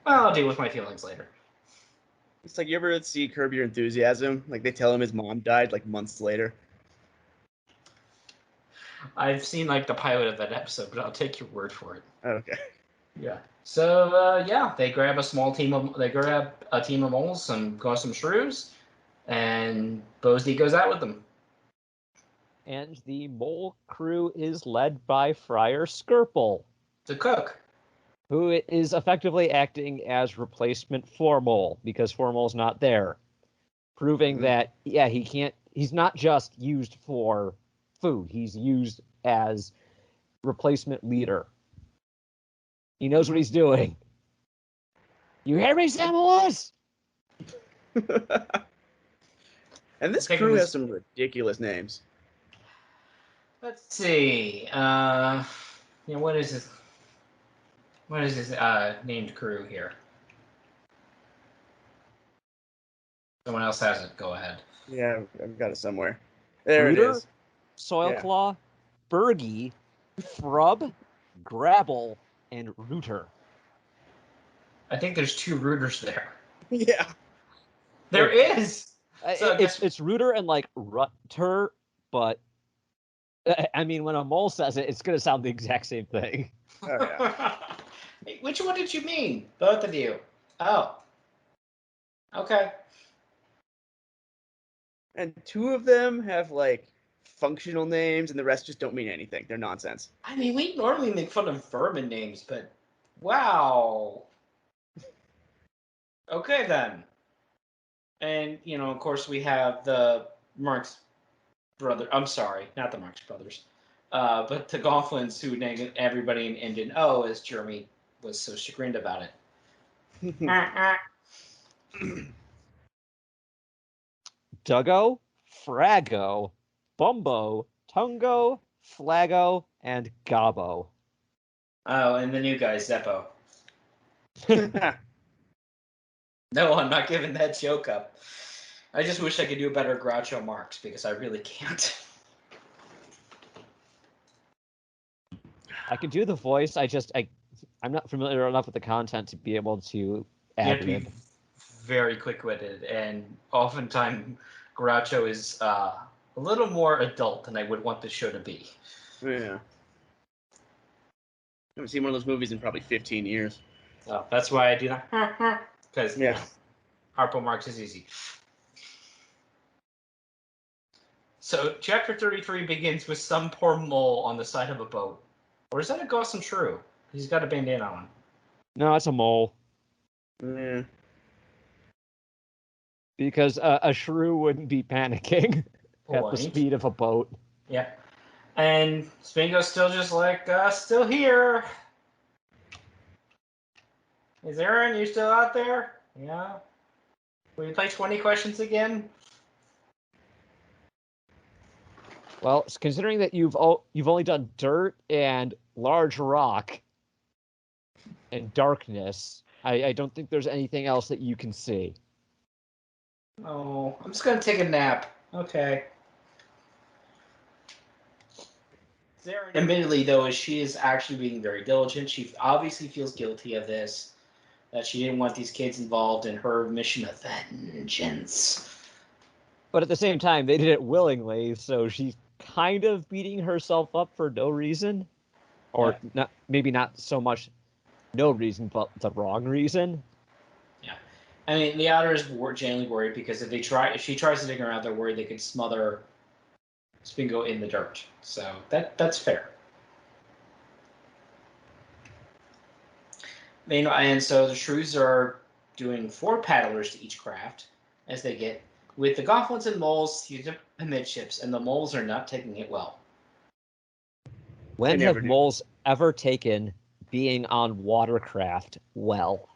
I'll deal with my feelings later. It's like, you ever see Curb Your Enthusiasm? Like, they tell him his mom died like months later. I've seen like the pilot of that episode, but I'll take your word for it. Okay. Yeah. So they grab a team of moles, some shrews, and Bosdy goes out with them. And the mole crew is led by Friar Skirple, The cook, who is effectively acting as replacement for Mole because Formole's not there, proving that he's not just used for food, he's used as replacement leader. He knows what he's doing. You hear me, Samuels? And this crew has some ridiculous names. Let's see. What is this? What is his named crew here? Someone else has it. Go ahead. Yeah, I've got it somewhere. There Rooter, it is. Soilclaw, Bergie, Frub, Grabble, and Rooter. I think there's 2 rooters there. Yeah. There is! So It's Rooter and like Rutter, but I mean, when a mole says it, it's going to sound the exact same thing. Oh, yeah. Which one did you mean? Both of you. Oh. Okay. And 2 of them have like functional names, and the rest just don't mean anything. They're nonsense. I mean, we normally make fun of vermin names, but wow. Okay, then. And, of course, we have the Marx brother. I'm sorry, not the Marx brothers. But the Gofflins, who named everybody in Indian O, as Jeremy was so chagrined about it. Duggo, Frago, Bumbo, Tungo, Flago, and Gobbo. Oh, and the new guy, Zeppo. No, I'm not giving that joke up. I just wish I could do a better Groucho Marx, because I really can't. I can do the voice. I'm not familiar enough with the content to be able to add You it. have to be very quick-witted, and oftentimes Groucho is a little more adult than I would want the show to be. Yeah. I haven't seen one of those movies in probably 15 years. So that's why I do that. Because Harpo Marx is easy. So chapter 33 begins with some poor mole on the side of a boat. Or is that a Gossam Shrew? He's got a bandana on. No, it's a mole. Yeah. Because a shrew wouldn't be panicking at the speed of a boat. Yeah. And Spingo's still just like, still here. Is Aaron, you still out there? Yeah. Will you play 20 questions again? Well, considering that you've only done dirt and large rock and darkness, I don't think there's anything else that you can see. Oh, I'm just going to take a nap. Okay. Aaron, admittedly, though, she is actually being very diligent. She obviously feels guilty of this, that she didn't want these kids involved in her mission of vengeance. But at the same time, they did it willingly, so she's kind of beating herself up for no reason. Or maybe not so much no reason, but the wrong reason. Yeah. I mean, the Otter is genuinely worried because if she tries to dig her out, they're worried they could smother Spingo in the dirt. So that's fair. And so the shrews are doing 4 paddlers to each craft as they get with the Gofflins and moles amidships, and the moles are not taking it well. When have moles ever taken being on watercraft well?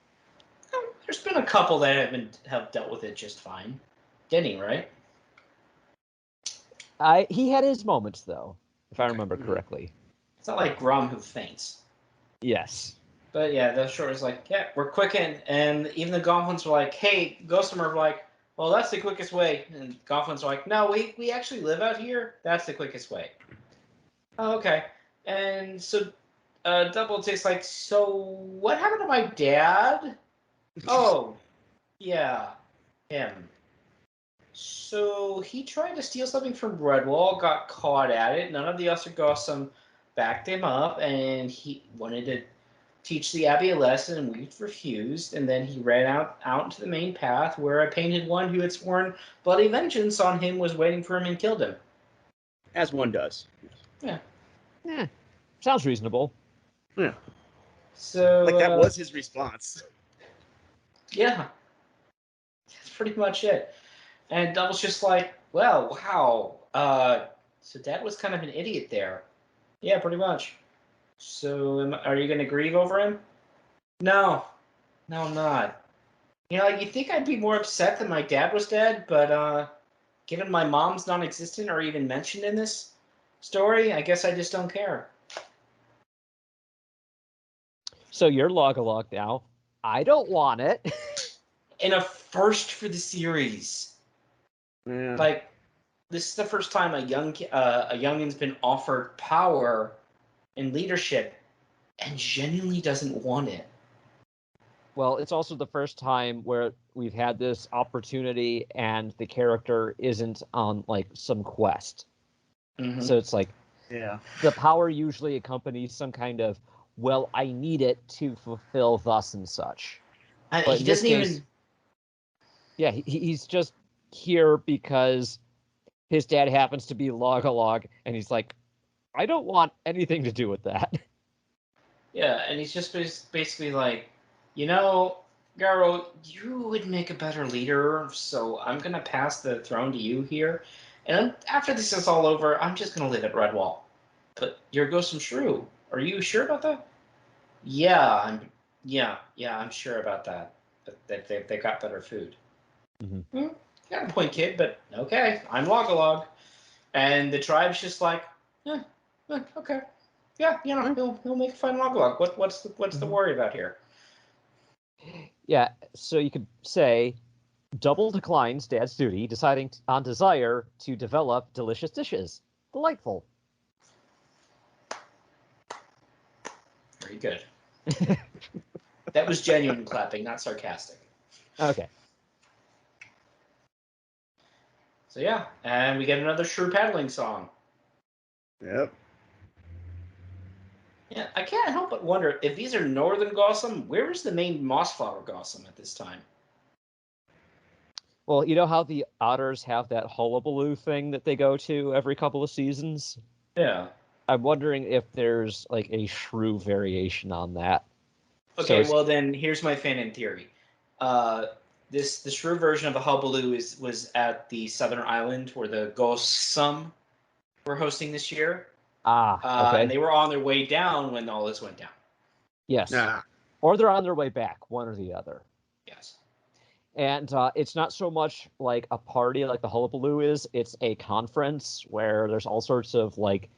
There's been a couple that have dealt with it just fine. Denny, right? He had his moments though, if I remember correctly. It's not like Grum who faints. Yes. But yeah, the short is like, yeah, we're quicking, and even the Goblins were like, hey, Gossamer were like, well, that's the quickest way, and Goblins were like, no, we actually live out here. That's the quickest way. Oh, okay. And so Double takes like, so what happened to my dad? Oh, yeah, him. So he tried to steal something from Redwall, got caught at it. None of the Osargossum backed him up, and he wanted to teach the Abbey a lesson, and we refused. And then he ran out into the main path, where a painted one who had sworn bloody vengeance on him was waiting for him and killed him. As one does. Yeah. Yeah, sounds reasonable. Yeah. So Like that was his response. yeah, that's pretty much it. And Double's just like, well, wow. So Dad was kind of an idiot there. Yeah, pretty much. So are you going to grieve over him? No. No, I'm not. You'd think I'd be more upset that my dad was dead, but given my mom's non-existent or even mentioned in this story, I guess I just don't care. So you're log-a-log now. I don't want it. And a first for the series. Yeah. Like, this is the first time a youngin's been offered power and leadership and genuinely doesn't want it. Well, it's also the first time where we've had this opportunity and the character isn't on like some quest. Mm-hmm. So it's like, yeah, the power usually accompanies some kind of, well, I need it to fulfill thus and such. But He in this doesn't case, even. yeah, he's just here because his dad happens to be log-a-log, and he's like, I don't want anything to do with that. Yeah, and he's just basically like, Garo, you would make a better leader, so I'm going to pass the throne to you here. And after this is all over, I'm just going to live at Redwall. But your Ghostum Shrew, are you sure about that? Yeah, I'm sure about that. That they got better food. Mm-hmm. Got a point, kid, but okay, I'm Log-a-Log. And the tribe's just like, okay. Yeah, he'll make a fine Log-a-Log. What's the worry about here? Yeah, so you could say Double declines Dad's duty, deciding on desire to develop delicious dishes. Delightful. Very good. That was genuine clapping, not sarcastic. Okay. So yeah, and we get another shrew paddling song. Yep. Yeah, I can't help but wonder if these are northern Gossam, where is the main Mossflower Gossam at this time? Well, you know how the otters have that hullabaloo thing that they go to every couple of seasons? Yeah. I'm wondering if there's like a shrew variation on that. Okay, So well then here's my fanon theory. The shrew version of the hullabaloo was at the southern island where the Gossam were hosting this year. okay. And they were on their way down when all this went down. Yes. Nah. Or they're on their way back, one or the other. Yes. And it's not so much like a party like the hullabaloo is. It's a conference where there's all sorts of like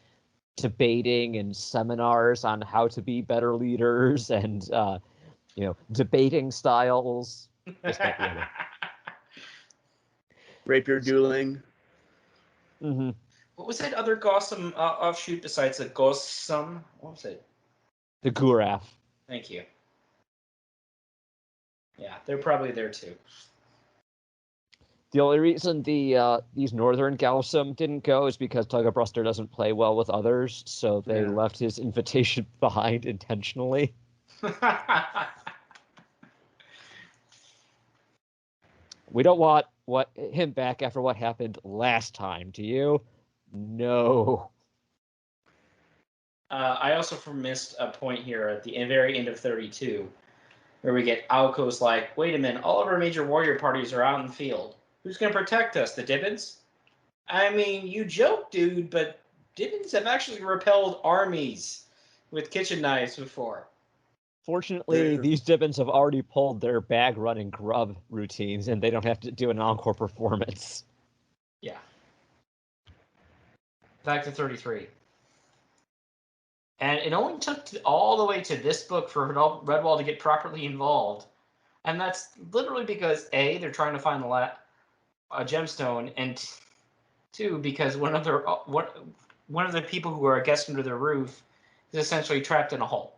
debating and seminars on how to be better leaders and debating styles. Rapier dueling. Mm-hmm. What was that other Gossam offshoot besides the Gossam? What was it? The Guraf. Thank you. Yeah, they're probably there too. The only reason these Northern Galsum didn't go is because Tugabruster doesn't play well with others, so they left his invitation behind intentionally. We don't want him back after what happened last time, do you? No. I also missed a point here at the very end of 32, where we get Aoko's like, wait a minute, all of our major warrior parties are out in the field. Who's going to protect us, the Dibbins? I mean, you joke, dude, but Dibbins have actually repelled armies with kitchen knives before. Fortunately, these Dibbins have already pulled their bag running grub routines, and they don't have to do an encore performance. Yeah. Back to 33. And it only took all the way to this book for Redwall to get properly involved. And that's literally because, A, they're trying to find a gemstone, and two, because one one of the people who are a guest under their roof is essentially trapped in a hole.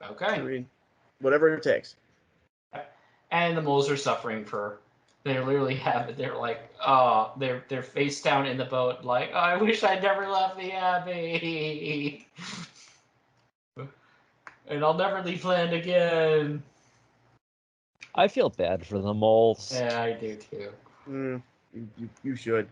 Okay. I mean, whatever it takes. And the moles are suffering for. They literally have. They're like, they're face down in the boat, like, I wish I'd never left the Abbey, and I'll never leave land again. I feel bad for the moles. Yeah, I do too. You should.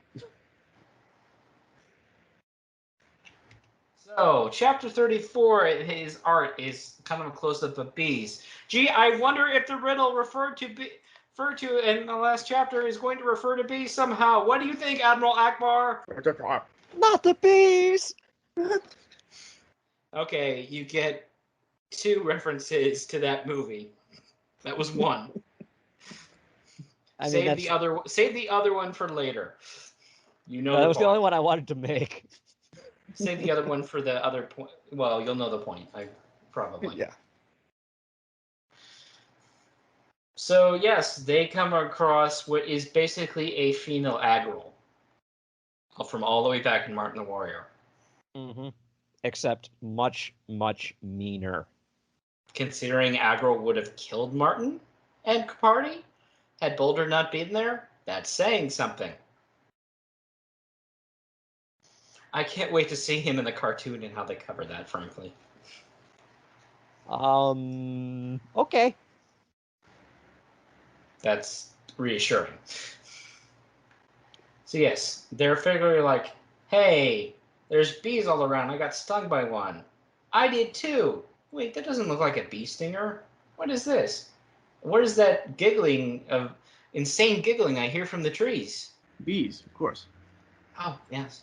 So, chapter 34, his art is kind of a close-up of bees. Gee, I wonder if the riddle referred to in the last chapter is going to refer to bees somehow. What do you think, Admiral Akbar? Not the bees! Okay, you get 2 references to that movie. That was 1. Save the other one for later. You know that was the only one I wanted to make. Save the other one for the other point. Well, you'll know the point. Probably. Yeah. So yes, they come across what is basically a female Agrill from all the way back in Martin the Warrior. Mm-hmm. Except much, much meaner. Considering Agrill would have killed Martin and Capardi, had Boulder not been there, that's saying something. I can't wait to see him in the cartoon and how they cover that, frankly. Okay. That's reassuring. So yes, they're figuring like, hey, there's bees all around. I got stung by one. I did too. Wait, that doesn't look like a bee stinger. What is this? What is that giggling of insane giggling I hear from the trees? Bees, of course. Oh, yes.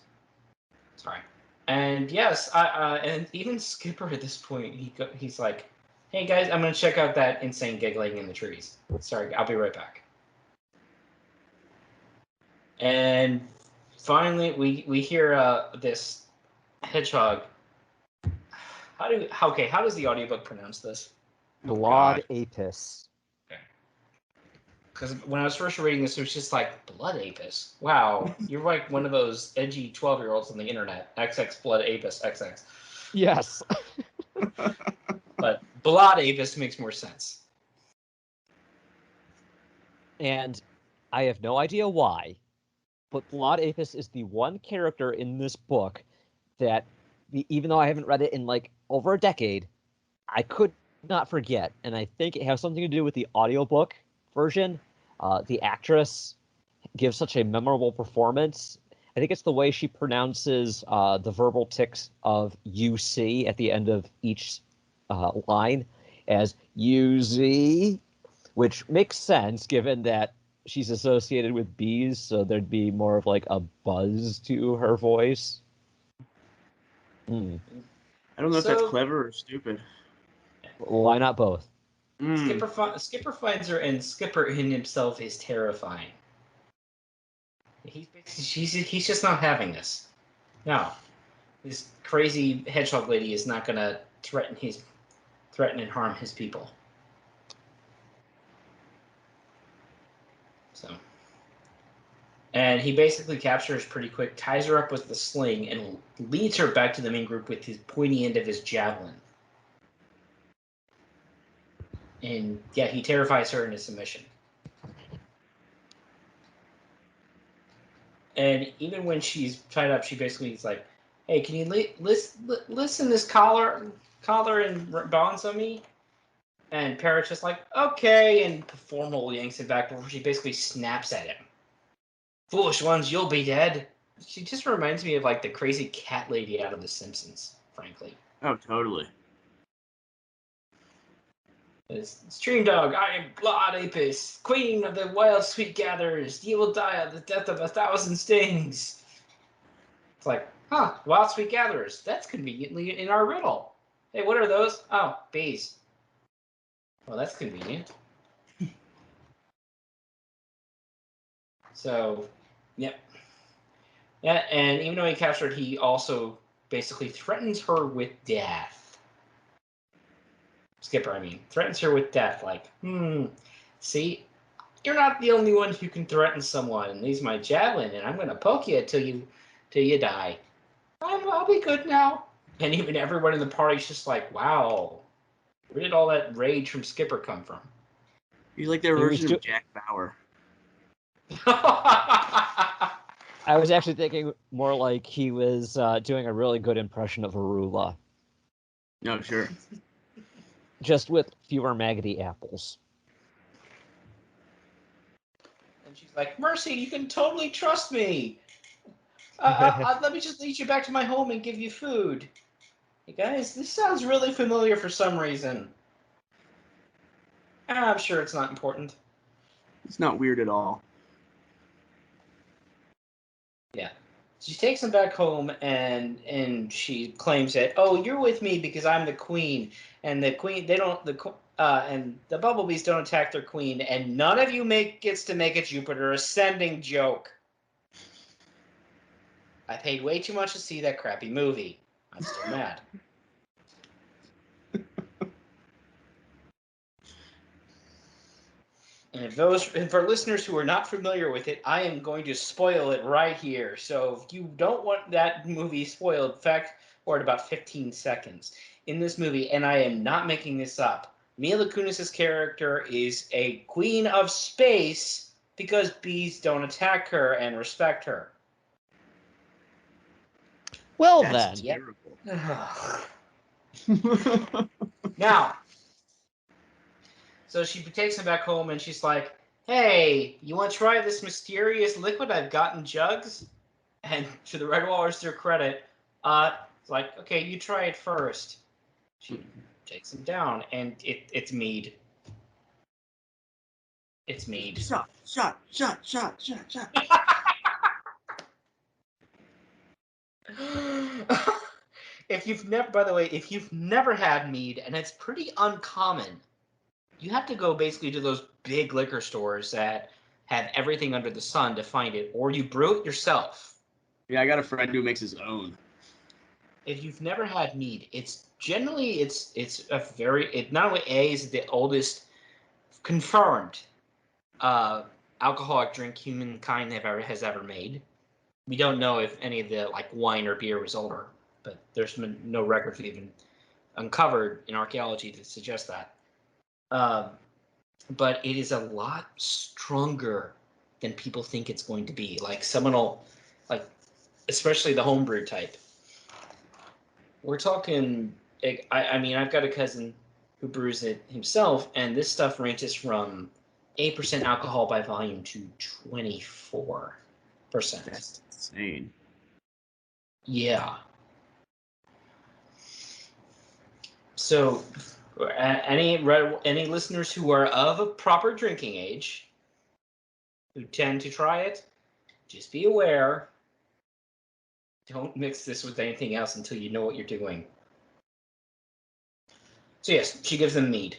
Sorry. And yes, and even Skipper at this point, he's like, hey guys, I'm going to check out that insane giggling in the trees. Sorry, I'll be right back. And finally, we hear this hedgehog. How does the audiobook pronounce this? Blood Apis. Okay. Because when I was first reading this, it was just like, Blood Apis. Wow, you're like one of those edgy 12-year-olds on the internet. XX Blood Apis XX. Yes. But Blood Apis makes more sense. And I have no idea why, but Blood Apis is the one character in this book that, even though I haven't read it in like over a decade, I could not forget. And I think it has something to do with the audiobook version. The actress gives such a memorable performance. I think it's the way she pronounces the verbal tics of UC at the end of each line as UZ, which makes sense given that she's associated with bees, so there'd be more of like a buzz to her voice. I don't know if that's clever or stupid. Why not both? Skipper finds her, and Skipper in himself is terrifying. He's just not having this. No, this crazy hedgehog lady is not going to threaten and harm his people. So, and he basically captures pretty quick, ties her up with the sling, and leads her back to the main group with his pointy end of his javelin. And yeah, he terrifies her into submission. And even when she's tied up, she basically is like, "Hey, can you listen this collar and bonds on me?" And Parrot's just like, "Okay," and formal yanks him back before she basically snaps at him. "Foolish ones, you'll be dead." She just reminds me of like the crazy cat lady out of The Simpsons, frankly. Oh, totally. Stream Dog, I am Blood Apis, queen of the wild sweet gatherers. You will die at the death of 1,000 stings. It's like, wild sweet gatherers. That's conveniently in our riddle. Hey, what are those? Oh, bees. Well, that's convenient. So, yep. Yeah, and even though he captured, he also basically threatens her with death. Skipper, I mean, threatens her with death. Like, see, You're not the only one who can threaten someone and use my javelin, and I'm gonna poke you till you die. I'll be good now. And even everyone in the party's just like, wow, where did all that rage from Skipper come from? He's like their He was version of Jack Bauer. I was actually thinking more like he was doing a really good impression of Arula, No, sure. just with fewer maggoty apples. And she's like, Mercy, you can totally trust me. Let me just lead you back to my home and give you food. Hey guys, this sounds really familiar for some reason. I'm sure it's not important. It's not weird at all. Yeah. She takes him back home and she claims that, oh, you're with me because I'm the queen, and the queen and the bumblebees don't attack their queen, and none of you gets to make a Jupiter ascending joke. I paid way too much to see that crappy movie. I'm still mad. And for listeners who are not familiar with it, I am going to spoil it right here. So if you don't want that movie spoiled, in fact, we're at about 15 seconds in this movie, and I am not making this up. Mila Kunis's character is a queen of space because bees don't attack her and respect her. Well That's then. terrible. Now, so she takes him back home and she's like, hey, you want to try this mysterious liquid I've got in jugs? And to the Redwallers, their credit, it's like, okay, you try it first. She takes him down, and it's mead. It's mead. Shot. By the way, if you've never had mead, and it's pretty uncommon, you have to go basically to those big liquor stores that have everything under the sun to find it, or you brew it yourself. Yeah, I got a friend who makes his own. If you've never had mead, it's generally not only is the oldest confirmed alcoholic drink humankind has ever made. We don't know if any of the like wine or beer was older, but there's been no records even uncovered in archaeology to suggest that. But it is a lot stronger than people think it's going to be. Like Seminole, like especially the homebrew type. We're talking. I mean, I've got a cousin who brews it himself, and this stuff ranges from 8% alcohol by volume to 24%. That's insane. Yeah. So, any listeners who are of a proper drinking age, who tend to try it, just be aware. Don't mix this with anything else until you know what you're doing. So yes, she gives them mead.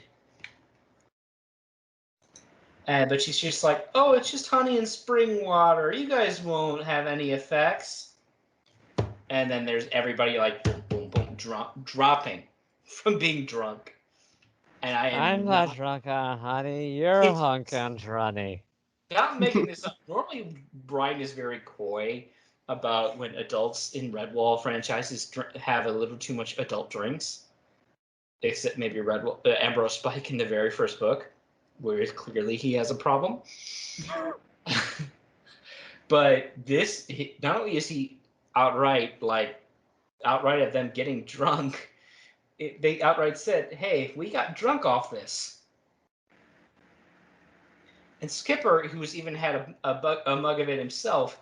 But she's just like, oh, it's just honey and spring water. You guys won't have any effects. And then there's everybody like boom, boom, boom, dropping from being drunk. And I'm not drunk on honey. You're hunk on honey. Not making this up. Normally, Brian is very coy about when adults in Redwall franchises have a little too much adult drinks. Except maybe Ambrose Spike in the very first book, where clearly he has a problem. But this, not only is he outright of them getting drunk, they outright said, hey, we got drunk off this. And Skipper, who's even had a mug of it himself,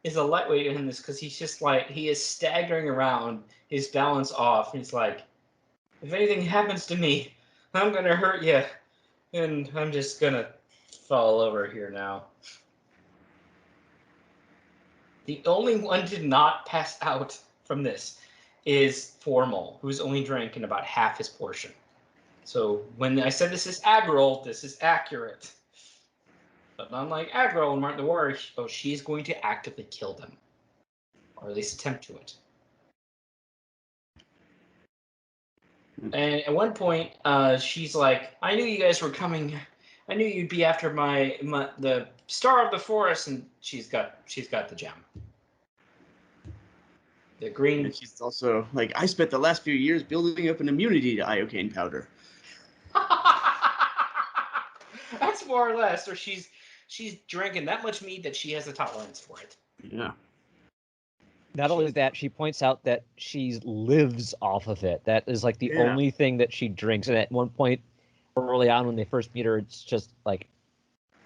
is a lightweight in this because he's just like, he is staggering around, his balance off. He's like, if anything happens to me, I'm going to hurt you. And I'm just going to fall over here now. The only one to not pass out from this is Formal, who's only drinking about half his portion. So when I said this is Agriel, this is accurate. But unlike Agriel and Martin the Warrior, she's going to actively kill them. Or at least attempt to it. And at one point, she's like, I knew you guys were coming. I knew you'd be after the star of the forest, and she's got the gem. The green. And she's also like, I spent the last few years building up an immunity to iocane powder. That's more or less, or she's drinking that much mead that she has a tolerance for it. Yeah. Not only that, she points out that she lives off of it. That is like the only thing that she drinks. And at one point early on when they first meet her, it's just like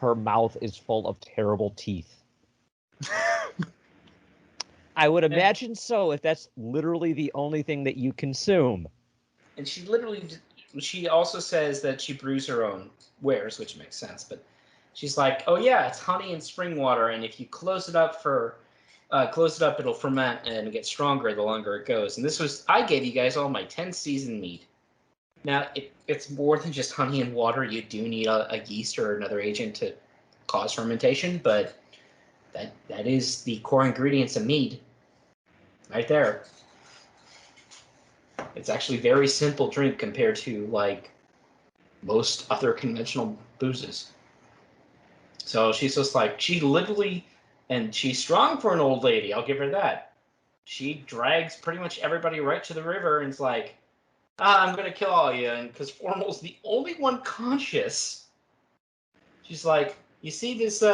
her mouth is full of terrible teeth. I would imagine so if that's literally the only thing that you consume. And she also says that she brews her own wares, which makes sense. But she's like, oh yeah, it's honey and spring water, and if you close it up, it'll ferment and get stronger the longer it goes. And I gave you guys all my 10 season mead. Now, it's more than just honey and water. You do need a yeast or another agent to cause fermentation, but that is the core ingredients of mead. Right there. It's actually a very simple drink compared to like most other conventional boozes. So she's just like, she literally, and she's strong for an old lady, I'll give her that. She drags pretty much everybody right to the river and is like, I'm going to kill all you. And because Formal's the only one conscious, she's like, you see this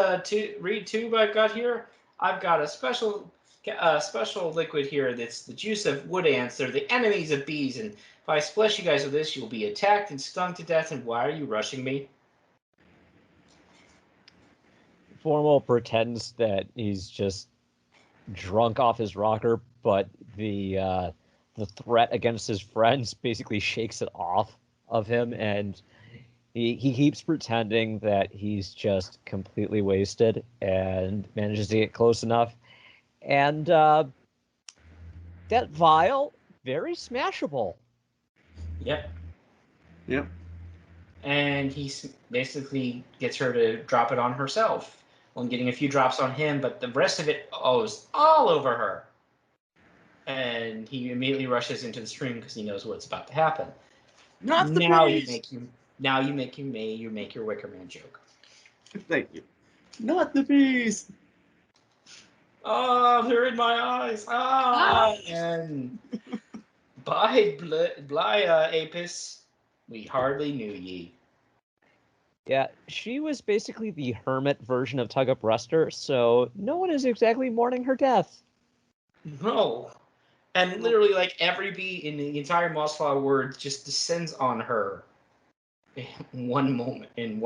reed tube I've got here? I've got a special liquid here that's the juice of wood ants. They're the enemies of bees. And if I splash you guys with this, you'll be attacked and stung to death. And why are you rushing me? Formal pretends that he's just drunk off his rocker, but the threat against his friends basically shakes it off of him, and he keeps pretending that he's just completely wasted and manages to get close enough. And that vial, very smashable. Yep. Yep. And he basically gets her to drop it on herself. Well, getting a few drops on him, but the rest of it is all over her. And he immediately rushes into the stream because he knows what's about to happen. Not the bees! You make your Wicker Man joke. Thank you. Not the bees! Oh, they're in my eyes. And by Apis, we hardly knew ye. Yeah, she was basically the hermit version of Tug Up Ruster, so no one is exactly mourning her death. No. And literally, like, every bee in the entire Mossflower word just descends on her in one moment. And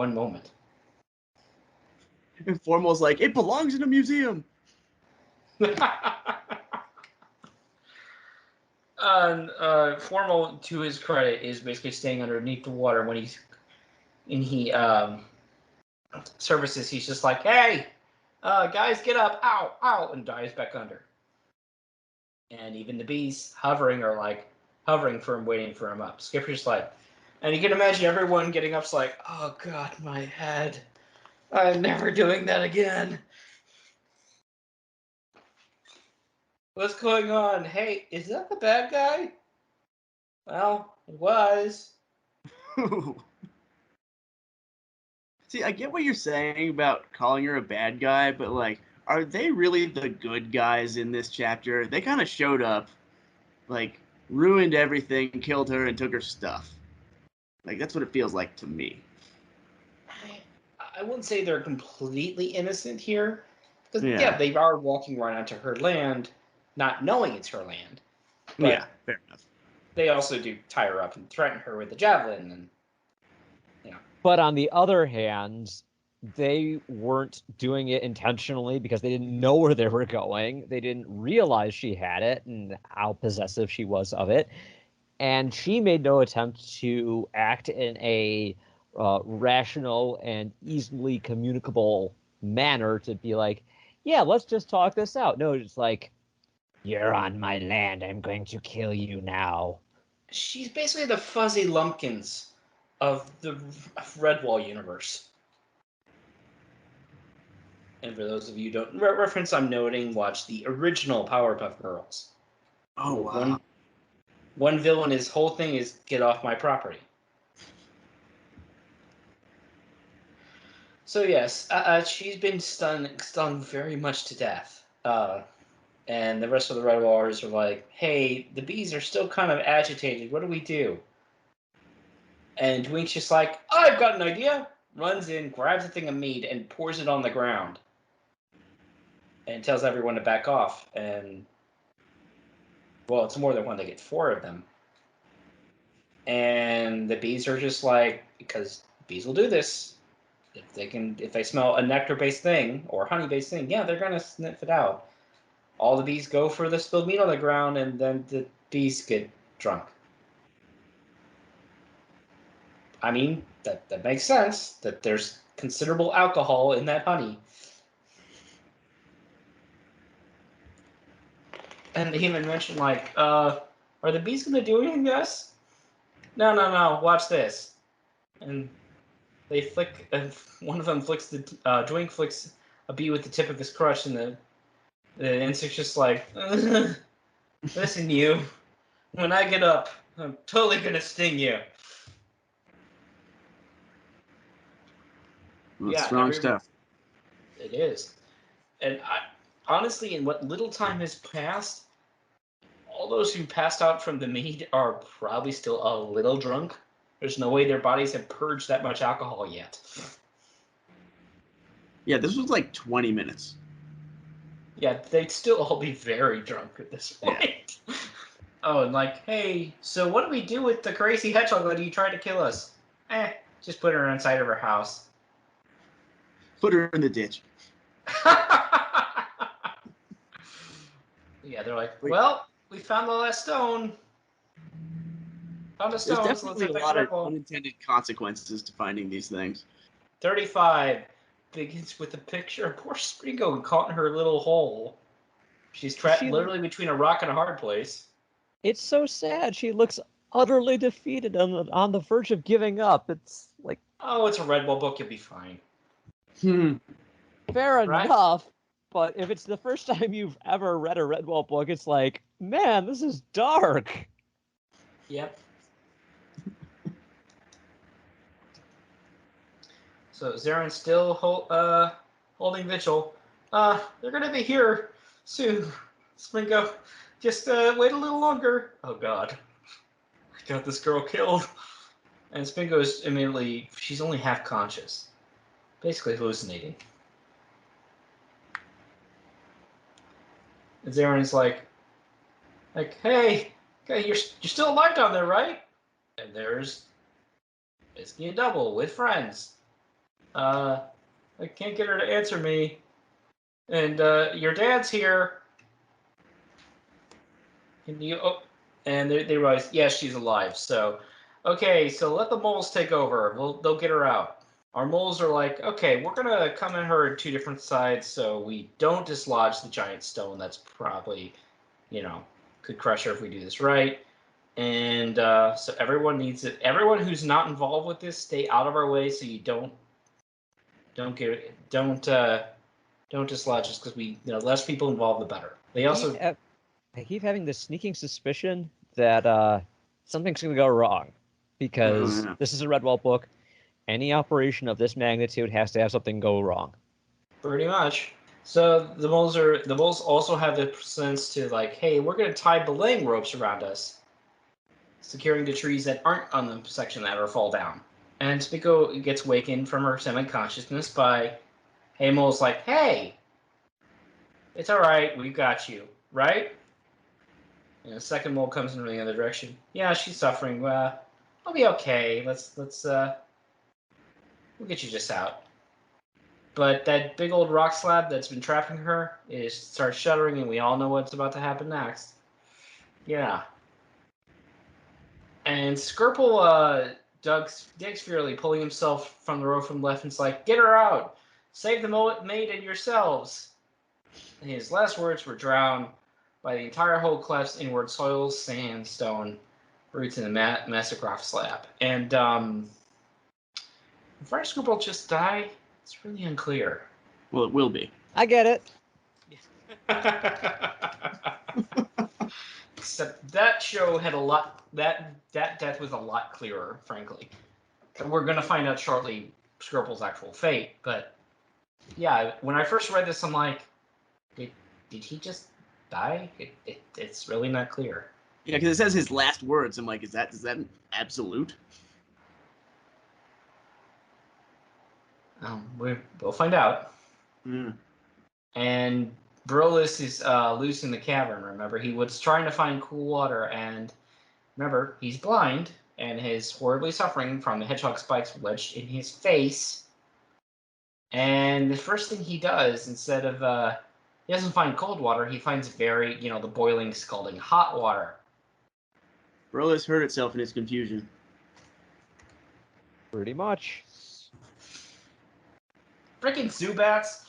Formal's like, it belongs in a museum! And Formal, to his credit, is basically staying underneath the water when he services. He's just like, hey, guys, get up, ow, ow, and dives back under. And even the bees hovering for him, waiting for him up. Skipper's like, and you can imagine everyone getting up's like, oh god, my head. I'm never doing that again. What's going on? Hey, is that the bad guy? Well, it was. See, I get what you're saying about calling her a bad guy, but like, are they really the good guys in this chapter? They kind of showed up, like, ruined everything, killed her, and took her stuff. Like, that's what it feels like to me. I wouldn't say they're completely innocent here. Because, yeah, they are walking right onto her land, not knowing it's her land. But yeah, fair enough. They also do tie her up and threaten her with a javelin. And, But on the other hand, they weren't doing it intentionally because they didn't know where they were going. They didn't realize she had it and how possessive she was of it. And she made no attempt to act in a rational and easily communicable manner to be like, yeah, let's just talk this out. No, it's like, you're on my land. I'm going to kill you now. She's basically the Fuzzy Lumpkins of the Redwall universe. And for those of you who don't reference, I'm noting, watch the original Powerpuff Girls. Oh, wow. One villain, his whole thing is get off my property. So yes, she's been stung very much to death. And the rest of the Red Warriors are like, "Hey, the bees are still kind of agitated. What do we do?" And Dwyne's just like, "I've got an idea." Runs in, grabs a thing of meat, and pours it on the ground, and tells everyone to back off. And well, it's more than one; they get 4 of them. And the bees are just like, because bees will do this. If they smell a nectar-based thing or honey-based thing, yeah, they're gonna sniff it out. All the bees go for the spilled meat on the ground, and then the bees get drunk. I mean, that makes sense, that there's considerable alcohol in that honey. And they even mentioned, like, are the bees going to do anything to us? No, no, no, watch this. And they flick, one of them flicks Dwayne flicks a bee with the tip of his crutch, and the insect's just like, listen, you, when I get up, I'm totally going to sting you. Well, Yeah, strong stuff. It is. And honestly, in what little time has passed, all those who passed out from the mead are probably still a little drunk. There's no way their bodies have purged that much alcohol yet. Yeah, this was like 20 minutes. Yeah, they'd still all be very drunk at this point. Yeah. Oh, and like, hey, so what do we do with the crazy hedgehog lady who tried to kill us? Just put her inside of her house. Put her in the ditch. Yeah, they're like, well, we found the last stone. Found a stone. There's So let's definitely head a back lot to of Rebel. unintended consequences to finding these things. 35 begins with a picture of poor Springo caught in her little hole. She's trapped literally between a rock and a hard place. It's so sad. She looks utterly defeated on the verge of giving up. It's like, oh, it's a Red Bull book. You'll be fine. Fair enough. But if it's the first time you've ever read a Redwall book, it's like, man, this is dark. Yep. So Zaren's still holding vigil. They're gonna be here soon. Springo, just wait a little longer. Oh God, I got this girl killed. And Springo's immediately, she's only half conscious, basically hallucinating. And Zaren's like, hey, you're still alive down there, right? And there's Whiskey and Double with friends. I can't get her to answer me. And your dad's here. Can you? Oh, and they realize, yes, she's alive. So, okay, so let the moles take over. They'll get her out. Our moles are like, okay, we're gonna come at her at 2 different sides, so we don't dislodge the giant stone. That's probably, could crush her if we do this right. And so everyone needs it. Everyone who's not involved with this, stay out of our way, so you don't dislodge us, because less people involved, the better. They also. I keep having this sneaking suspicion that something's going to go wrong, because this is a Redwall book. Any operation of this magnitude has to have something go wrong. Pretty much. So the moles also have the sense to, like, hey, we're going to tie belaying ropes around us, securing the trees that aren't on the section that are fall down. And Spiko gets wakened from her semi-consciousness by Hey Mole's like, hey, it's all right, we've got you, right? And the second mole comes in from the other direction. Yeah, she's suffering. I'll be okay. We'll get you just out. But that big old rock slab that's been trapping her starts shuddering, and we all know what's about to happen next. Yeah. And Skirple digs furiously, pulling himself from the rope from the left, and it's like, get her out! Save the maid and yourselves! And his last words were drowned by the entire hole collapsed inward, soil, sand, stone, roots in the massive rock slab. And if our Skirple just die, it's really unclear. Well, it will be. I get it. Except that show had a lot. That death was a lot clearer, frankly. We're gonna find out shortly Skirple's actual fate. But yeah, when I first read this, I'm like, did he just die? It's really not clear. Yeah, because it says his last words. I'm like, is that absolute? We'll find out. Mm. And Baliss is loose in the cavern. Remember, he was trying to find cool water, and remember, he's blind and is horribly suffering from the hedgehog spikes wedged in his face. And the first thing he does, instead of he doesn't find cold water, he finds the boiling, scalding hot water. Baliss hurt itself in his confusion. Pretty much. Freaking Zubats!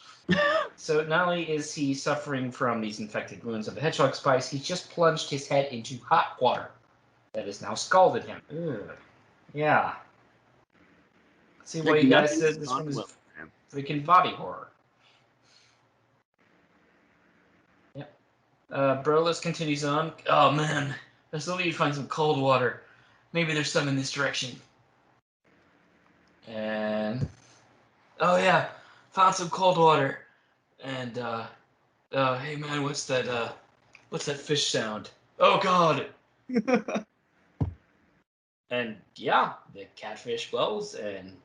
So not only is he suffering from these infected wounds of the hedgehog spikes, he's just plunged his head into hot water that has now scalded him. Ugh. Yeah. See why Like, you guys nothing's said this gone one is well for him. freaking body horror. Yep. Baliss continues on. Oh man, let's let me find some cold water. Maybe there's some in this direction. And oh yeah, found some cold water. And hey man, what's that fish sound? Oh god. And yeah, the catfish glows, and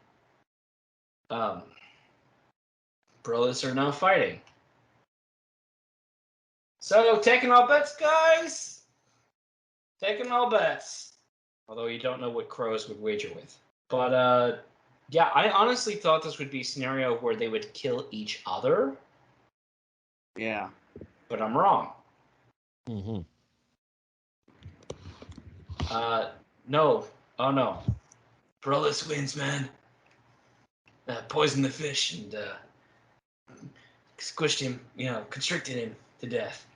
Baliss are now fighting. So taking all bets, guys. Taking all bets. Although you don't know what crows would wager with. But yeah, I honestly thought this would be a scenario where they would kill each other. Yeah. But I'm wrong. Mm-hmm. No. Oh no. Baliss wins, man. Poisoned the fish and squished him, constricted him to death.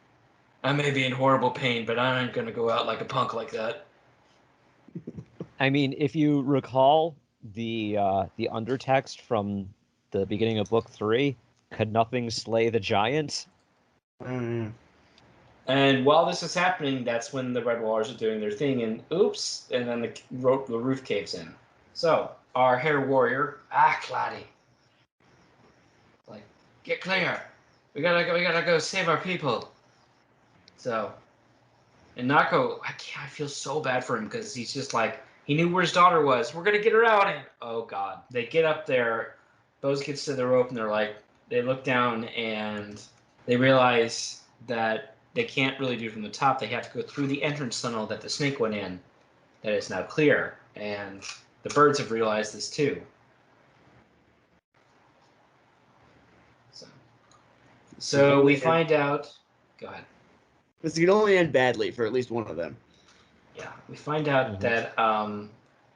I may be in horrible pain, but I ain't gonna go out like a punk like that. I mean, if you recall the undertext from the beginning of book 3, could nothing slay the giant? Mm. And while this is happening, that's when the Red Wallers are doing their thing, and oops, and then the roof caves in. So, our hair warrior, Claddy, like, get clear. We gotta go save our people. So, and Nako, I feel so bad for him because he's just like, he knew where his daughter was. We're gonna get her out, and oh god, they get up there. Bose gets to the rope, and they look down, and they realize that they can't really do it from the top. They have to go through the entrance tunnel that the snake went in. That is now clear, and the birds have realized this too. So we find out. Go ahead. This can only end badly for at least one of them. Yeah, we find out that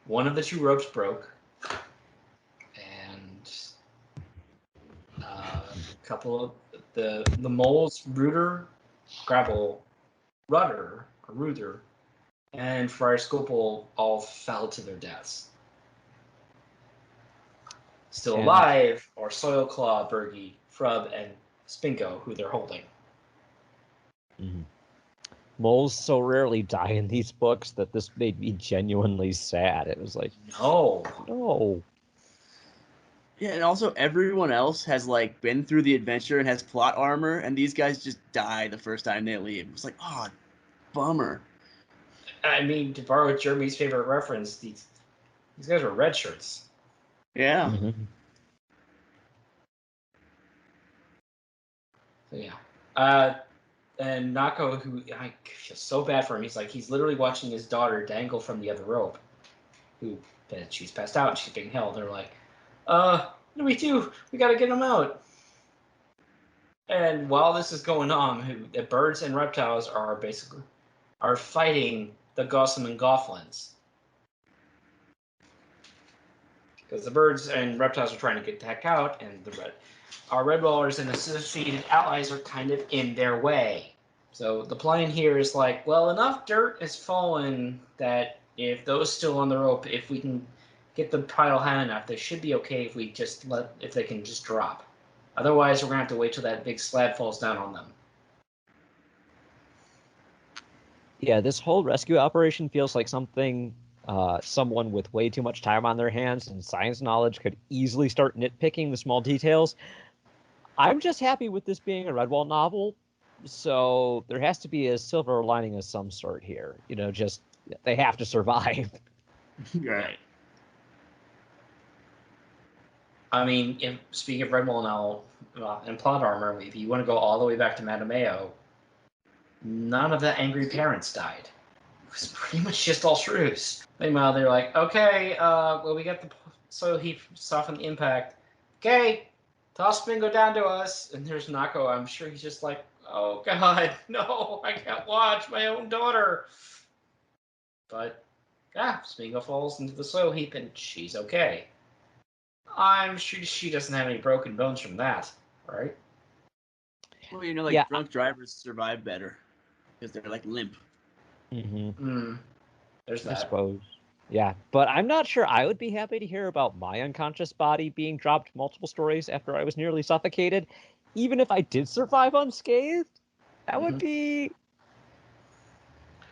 one of the 2 ropes broke, and a couple of the moles, rudder, and Friar Scopel all fell to their deaths. Still alive are Soilclaw, Bergie, Frub, and Spinko, who they're holding. Mm-hmm. Moles so rarely die in these books that this made me genuinely sad. It was like, no. Yeah, and also everyone else has like been through the adventure and has plot armor, and these guys just die the first time they leave. It's like, oh, bummer. I mean, to borrow Jeremy's favorite reference, these guys were red shirts. Yeah. Mm-hmm. So yeah. And Nako, who I feel so bad for him, he's literally watching his daughter dangle from the other rope. She's passed out and she's being held. They're like, what do we do? We gotta get him out. And while this is going on, the birds and reptiles are fighting the Gossam and Gofflins. Because the birds and reptiles are trying to get the heck out, and our Red Wallers and associated allies are kind of in their way. So the plan here is like, well, enough dirt has fallen that if those still on the rope, if we can get the pile high enough, they should be okay if they can just drop. Otherwise, we're gonna have to wait till that big slab falls down on them. Yeah, this whole rescue operation feels like something someone with way too much time on their hands and science knowledge could easily start nitpicking the small details. I'm just happy with this being a Redwall novel, so there has to be a silver lining of some sort here. Just they have to survive. Right. I mean, speaking of Redwall now, and plot armor, if you want to go all the way back to Madameo, none of the angry parents died. It was pretty much just all shrews. Meanwhile, they're like, okay, well, we got the soil heap soften the impact. Okay, toss Bingo down to us. And there's Nako. I'm sure he's just like, oh, God, no, I can't watch my own daughter. But, yeah, Bingo falls into the soil heap, and she's okay. I'm sure she doesn't have any broken bones from that, right? Well, Yeah. drunk drivers survive better because they're like limp. Mm-hmm. There's that. I suppose. Yeah, but I'm not sure I would be happy to hear about my unconscious body being dropped multiple stories after I was nearly suffocated. Even if I did survive unscathed, that would be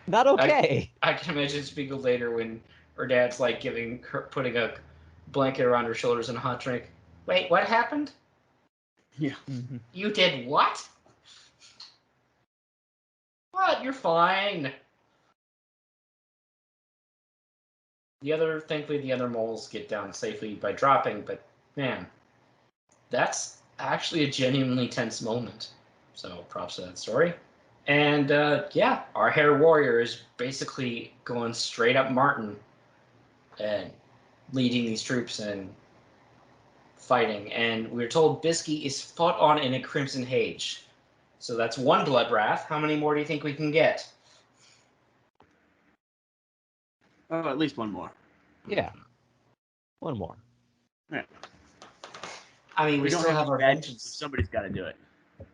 not okay. I can imagine Spiegel later when her dad's like putting a blanket around her shoulders and a hot drink. Wait, what happened? Yeah. Mm-hmm. You did what? What? You're fine. Thankfully, the other moles get down safely by dropping, but man, that's actually a genuinely tense moment. So props to that story. And yeah, our hair warrior is basically going straight up Martin and leading these troops and fighting. And we're told Bisky is fought on in a Crimson Hage. So that's one Blood Wrath. How many more do you think we can get? Oh, at least one more. Yeah. One more. Right. I mean, we don't still have any our badges, vengeance. so somebody's got to do it.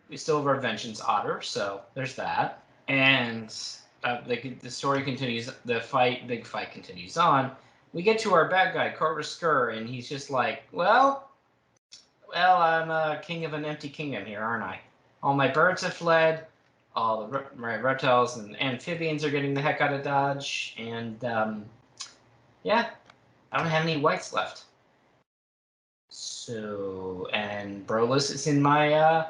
We still have our vengeance otter, so there's that. And the story continues. Big fight continues on. We get to our bad guy, Corvus Skur, and he's just like, well, I'm a king of an empty kingdom here, aren't I? All my birds have fled. All my reptiles and amphibians are getting the heck out of Dodge, and yeah, I don't have any whites left. So, and Brolus is in my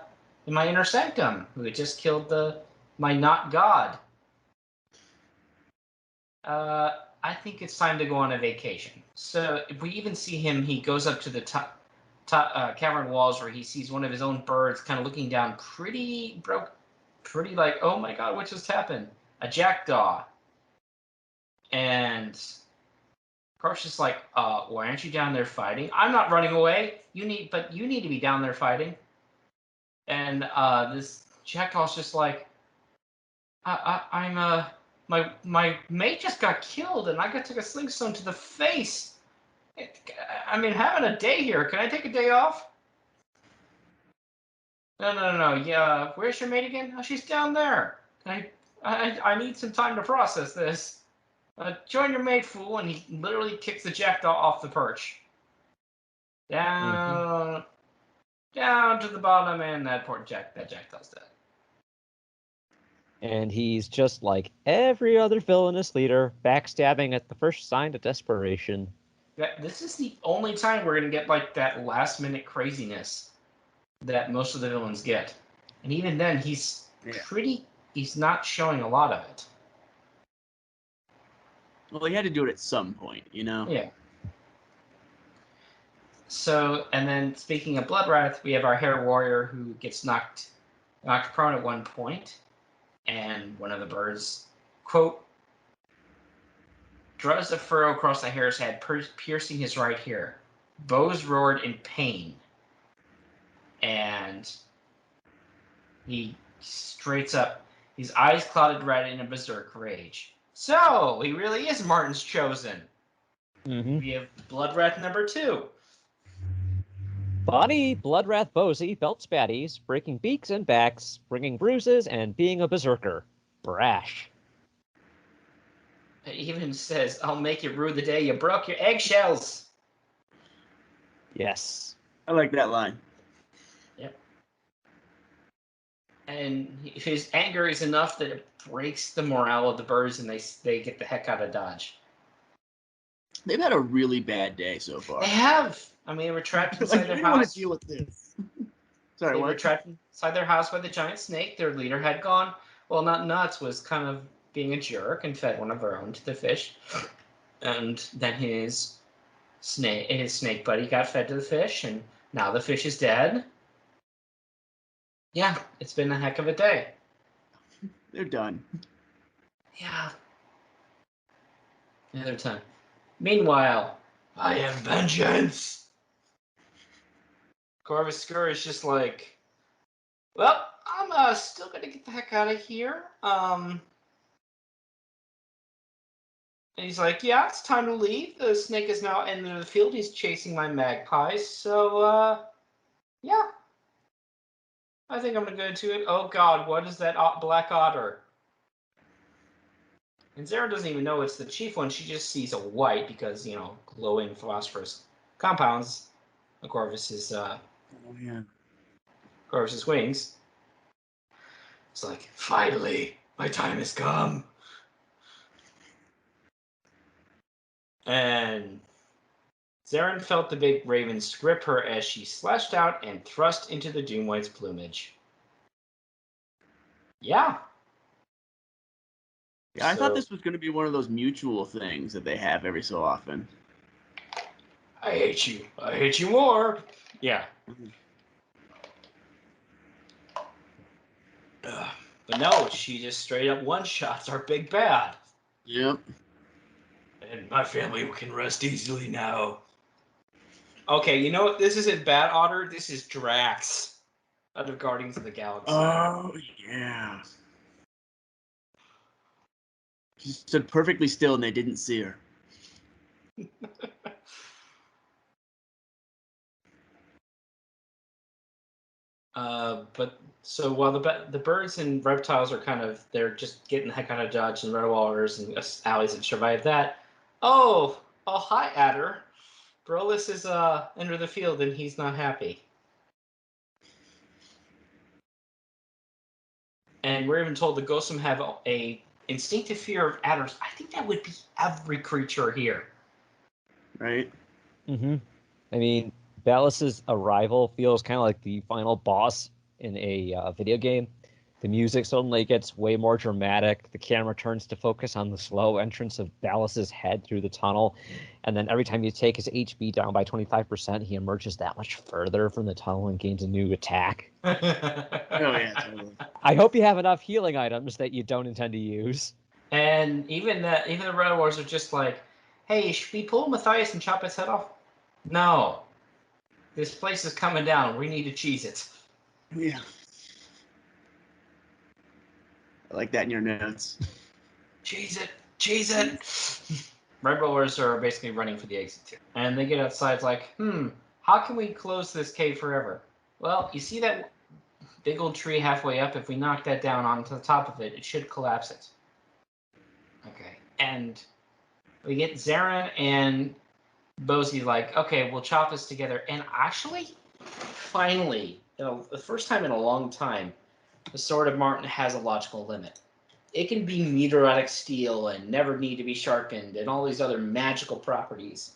inner sanctum, who had just killed my not god. I think it's time to go on a vacation. So if we even see him, he goes up to the top cavern walls where he sees one of his own birds kind of looking down, pretty like, oh my god, what just happened? A jackdaw. And Kark's just like, why aren't you down there fighting? I'm not running away. You need to be down there fighting. And this jacktaw's just like, my mate just got killed, and I got took a slingstone to the face. I mean, having a day here. Can I take a day off? No. Yeah, where's your mate again? Oh, she's down there. I need some time to process this. Join your mate, fool, and he literally kicks the jackdaw off the perch. Down to the bottom, and that jackdaw's dead. And he's just like every other villainous leader, backstabbing at the first sign of desperation. This is the only time we're gonna get like that last minute craziness that most of the villains get, and even then, he's not showing a lot of it. Well, he had to do it at some point, Yeah. So, and then speaking of Bloodwrath, we have our hair warrior who gets knocked prone at one point, and one of the birds, quote, draws a furrow across the hare's head, piercing his right ear. Bows roared in pain, and he straights up, his eyes clouded red in a berserk rage. So, he really is Martin's chosen. Mm-hmm. We have Bloodwrath number 2. Bonnie Bloodwrath Bosey felt spatties, breaking beaks and backs, bringing bruises, and being a berserker. Brash. It even says, I'll make you rue the day you broke your eggshells. Yes. I like that line. Yep. And his anger is enough that it breaks the morale of the birds, and they get the heck out of Dodge. They've had a really bad day so far. They have. I mean, we're trapped inside Like, their we don't want house. to deal with this. Sorry, They were what? trapped inside their house by the giant snake. Their leader had gone. Well, not nuts, was kind of being a jerk and fed one of their own to the fish. And then his snake buddy got fed to the fish, and now the fish is dead. Yeah, it's been a heck of a day. They're done. Yeah. Another time. Meanwhile, I have vengeance. Corvus is just like, well, I'm still gonna get the heck out of here. And he's like, yeah, it's time to leave. The snake is now in the field. He's chasing my magpies. So, yeah. I think I'm gonna go to it. Oh God, what is that black otter? And Zara doesn't even know it's the chief one. She just sees a white because, glowing phosphorus compounds of Corvus's Corvus's wings. It's like, finally, my time has come. And Zarin felt the big ravens grip her as she slashed out and thrust into the Doomwyte's plumage. Yeah. Yeah, I thought this was going to be one of those mutual things that they have every so often. I hate you. I hate you more. Yeah. But no, she just straight up one-shots our big bad. Yep. And my family can rest easily now. Okay, you know what? This isn't Bad Otter. This is Drax out of Guardians of the Galaxy. Oh, yeah. She stood perfectly still and they didn't see her. But so while the birds and reptiles are they're just getting the heck out of Dodge and Redwallers and alleys that survived that. Oh, hi, Adder. Baliss is under the field and he's not happy. And we're even told the Ghostum have a instinctive fear of adders. I think that would be every creature here. Right? Mm-hmm. I mean, Balliss's arrival feels kind of like the final boss in a video game. The music suddenly gets way more dramatic. The camera turns to focus on the slow entrance of Balliss's head through the tunnel. And then every time you take his HP down by 25%, he emerges that much further from the tunnel and gains a new attack. Oh, yeah, totally. I hope you have enough healing items that you don't intend to use. And even the Red Wars are just like, hey, should we pull Matthias and chop his head off? No. This place is coming down. We need to cheese it. Yeah. I like that in your notes. Cheese it. Cheese it. Red Rollers are basically running for the exit too. And they get outside like, how can we close this cave forever? Well, you see that big old tree halfway up? If we knock that down onto the top of it, it should collapse it. Okay. And we get Zarin and Bozy like, okay, we'll chop this together. And actually, finally, the first time in a long time, the Sword of Martin has a logical limit. It can be meteoritic steel and never need to be sharpened and all these other magical properties.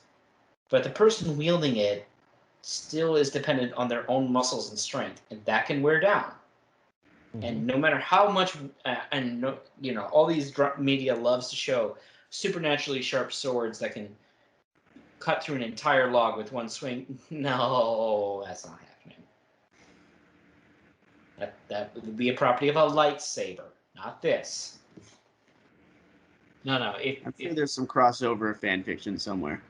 But the person wielding it still is dependent on their own muscles and strength, and that can wear down. Mm-hmm. And no matter how much, all these media loves to show supernaturally sharp swords that can cut through an entire log with one swing. No, that's not happening. That would be a property of a lightsaber, not this. No. I'm sure there's some crossover fan fiction somewhere.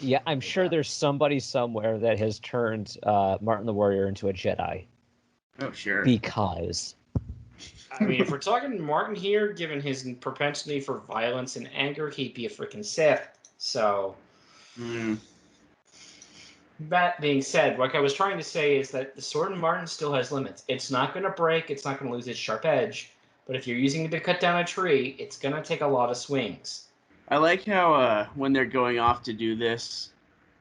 Yeah, I'm sure there's somebody somewhere that has turned Martin the Warrior into a Jedi. Oh, sure. Because. I mean, if we're talking Martin here, given his propensity for violence and anger, he'd be a freaking Sith. So, That being said, what I was trying to say is that the Sword of Martin still has limits. It's not going to break. It's not going to lose its sharp edge. But if you're using it to cut down a tree, it's going to take a lot of swings. I like how when they're going off to do this,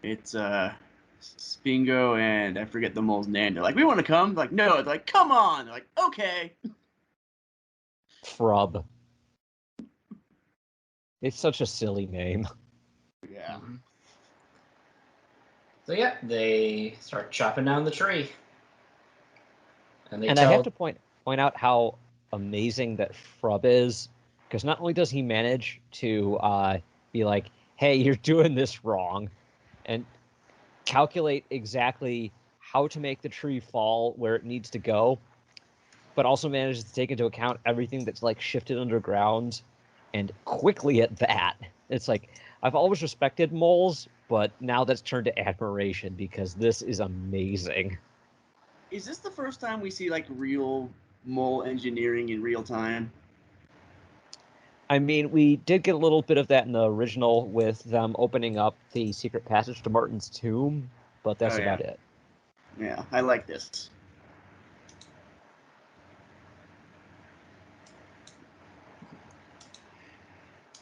it's Spingo and I forget the mole's name. They're like, we want to come. They're like, no. They're like, come on. They're like, okay. Frub. It's such a silly name. Yeah. Yeah. Mhm. So yeah, they start chopping down the tree, and they And I have tell to point out how amazing that Frub is, because not only does he manage to be like, "Hey, you're doing this wrong," and calculate exactly how to make the tree fall where it needs to go, but also manages to take into account everything that's like shifted underground, and quickly at that. It's like I've always respected moles, but now that's turned to admiration because this is amazing. Is this the first time we see like real mole engineering in real time? I mean, we did get a little bit of that in the original with them opening up the secret passage to Martin's tomb, but that's Oh, yeah. about it. Yeah, I like this.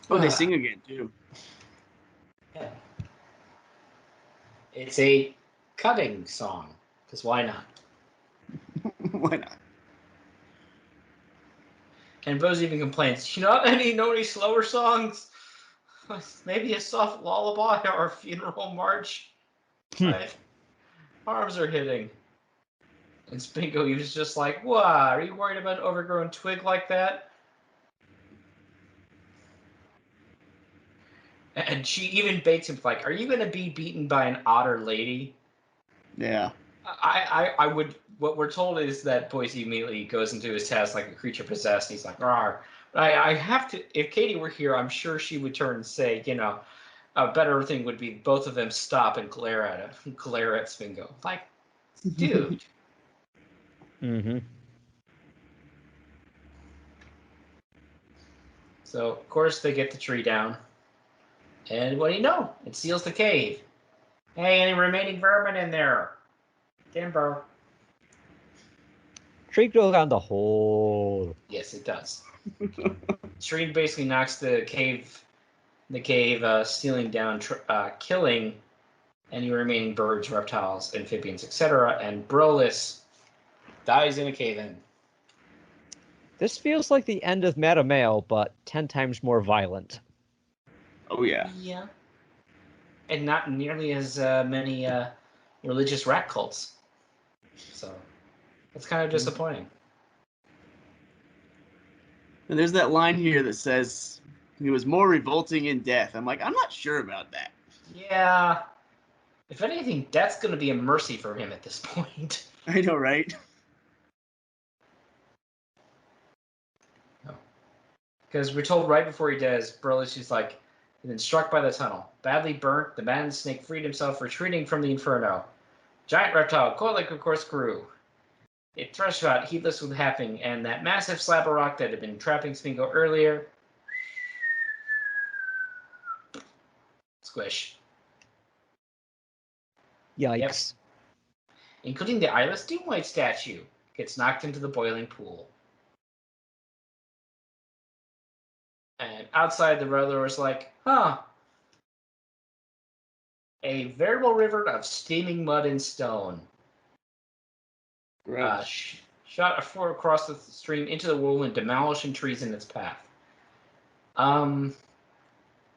Oh, they sing again too. yeah. It's a cutting song, because why not? Why not? And Bose even complains, you know any slower songs? Maybe a soft lullaby or a funeral march? My arms are hitting. And Spingo, he was just like, what? Are you worried about an overgrown twig like that? And she even baits him like, are you going to be beaten by an otter lady? Yeah. I would. What we're told is that Boise immediately goes into his task like a creature possessed. He's like, "Rawr." But I have to. If Katie were here, I'm sure she would turn and say, a better thing would be both of them stop and glare at him, glare at Spingo. Like, dude. Mm-hmm. So of course they get the tree down, and what do you know? It seals the cave. Hey, any remaining vermin in there? Timber. Tree goes down the hole. Yes, it does. Tree basically knocks the cave ceiling down, killing any remaining birds, reptiles, amphibians, etc. And Baliss dies in a cave-in. This feels like the end of Matameo, but 10 times more violent. Oh yeah. Yeah. And not nearly as many religious rat cults. So that's kind of disappointing. And there's that line here that says he was more revolting in death. I'm like, I'm not sure about that. Yeah. If anything, that's going to be a mercy for him at this point. I know, right? Because we're told right before he dies, Burles is like, he's been struck by the tunnel. Badly burnt, the man snake freed himself, retreating from the inferno. Giant reptile, coiled like a corkscrew. It thrust out, heedless with happening, and that massive slab of rock that had been trapping Spingo earlier. Squish. Yikes. Yep. Including the eyeless Doomwyte statue. Gets knocked into the boiling pool. And outside, the Rattler was like, huh. A veritable river of steaming mud and stone. Shot across the stream into the woodland, demolishing trees in its path.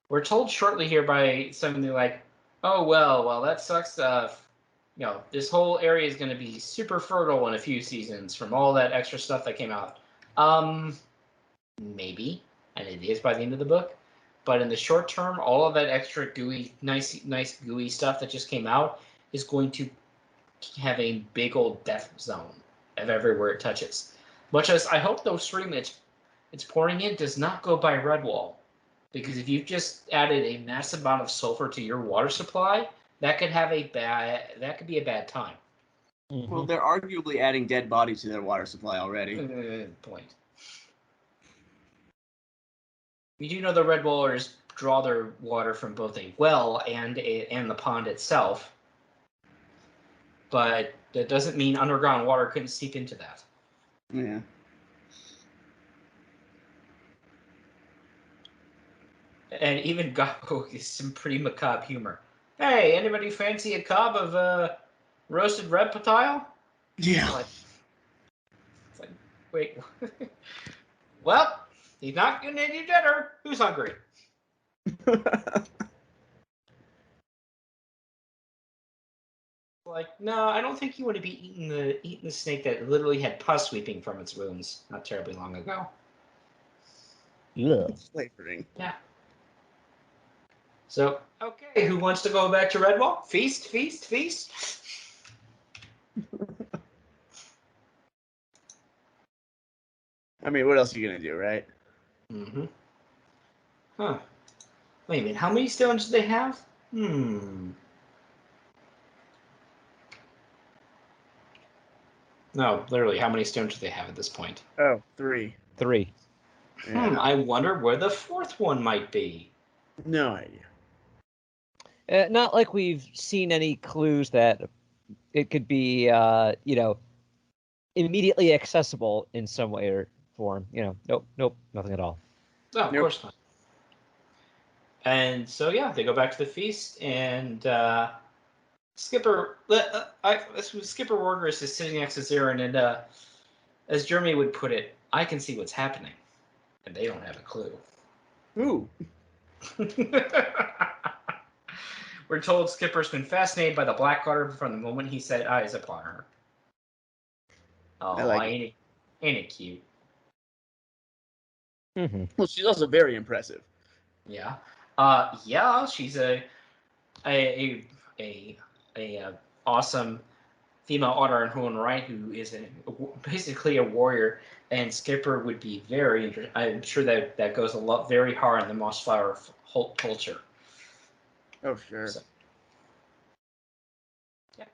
We're told shortly here by something like, "Oh well, that sucks. This whole area is going to be super fertile in a few seasons from all that extra stuff that came out." Maybe, and it is by the end of the book. But in the short term, all of that extra gooey, nice gooey stuff that just came out is going to have a big old death zone of everywhere it touches. Much as I hope the stream it's pouring in does not go by Redwall, because if you've just added a massive amount of sulfur to your water supply, that could be a bad time. Mm-hmm. Well, they're arguably adding dead bodies to their water supply already. Point. You do know the Redwallers draw their water from both a well and the pond itself, but that doesn't mean underground water couldn't seep into that. Yeah. And even Gabo is some pretty macabre humor. Hey, anybody fancy a cob of roasted reptile? Yeah. It's like, wait. Well, he's not getting any dinner. Who's hungry? Like, no, I don't think you want to be eating the snake that literally had pus sweeping from its wounds not terribly long ago. Yeah. Flavoring. Yeah. So, okay, who wants to go back to Redwall? Feast, feast, feast. I mean, what else are you gonna do, right? Mm-hmm. Huh. Wait a minute, how many stones do they have? No, literally, how many stones do they have at this point? Oh, 3. 3. Yeah. I wonder where the fourth one might be. No idea. Not like we've seen any clues that it could be, immediately accessible in some way or form. Nope, nothing at all. No, of Nope. course not. And so, yeah, they go back to the feast, and Skipper Wargris is sitting next to Zarin, and as Jeremy would put it, I can see what's happening, and they don't have a clue. Ooh. We're told Skipper's been fascinated by the Blackwater from the moment he set eyes upon her. Oh, I like it. Ain't it cute? Mm-hmm. Well, she's also very impressive. Yeah. Yeah, she's a awesome female otter in her own right, who is basically a warrior, and Skipper would be very interested. I'm sure that goes very hard in the Mossflower culture. Oh, sure. So, yeah.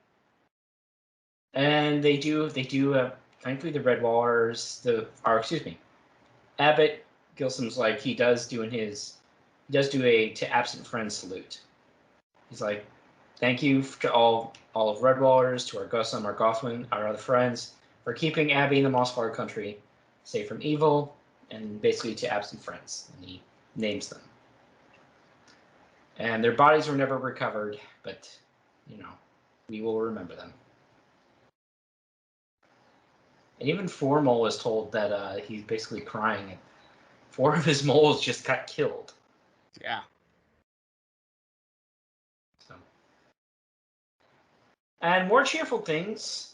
And they do thankfully the Redwallers Abbott Gilsum's like he does do a to absent friends salute. He's like, thank you to all of Redwallers, to our Gusum, our Gothwin, our other friends, for keeping Abby in the Mossflower country safe from evil, and basically to absent friends. And he names them. And their bodies were never recovered, but, we will remember them. And even Formal is told that he's basically crying. 4 of his moles just got killed. Yeah. So. And more cheerful things.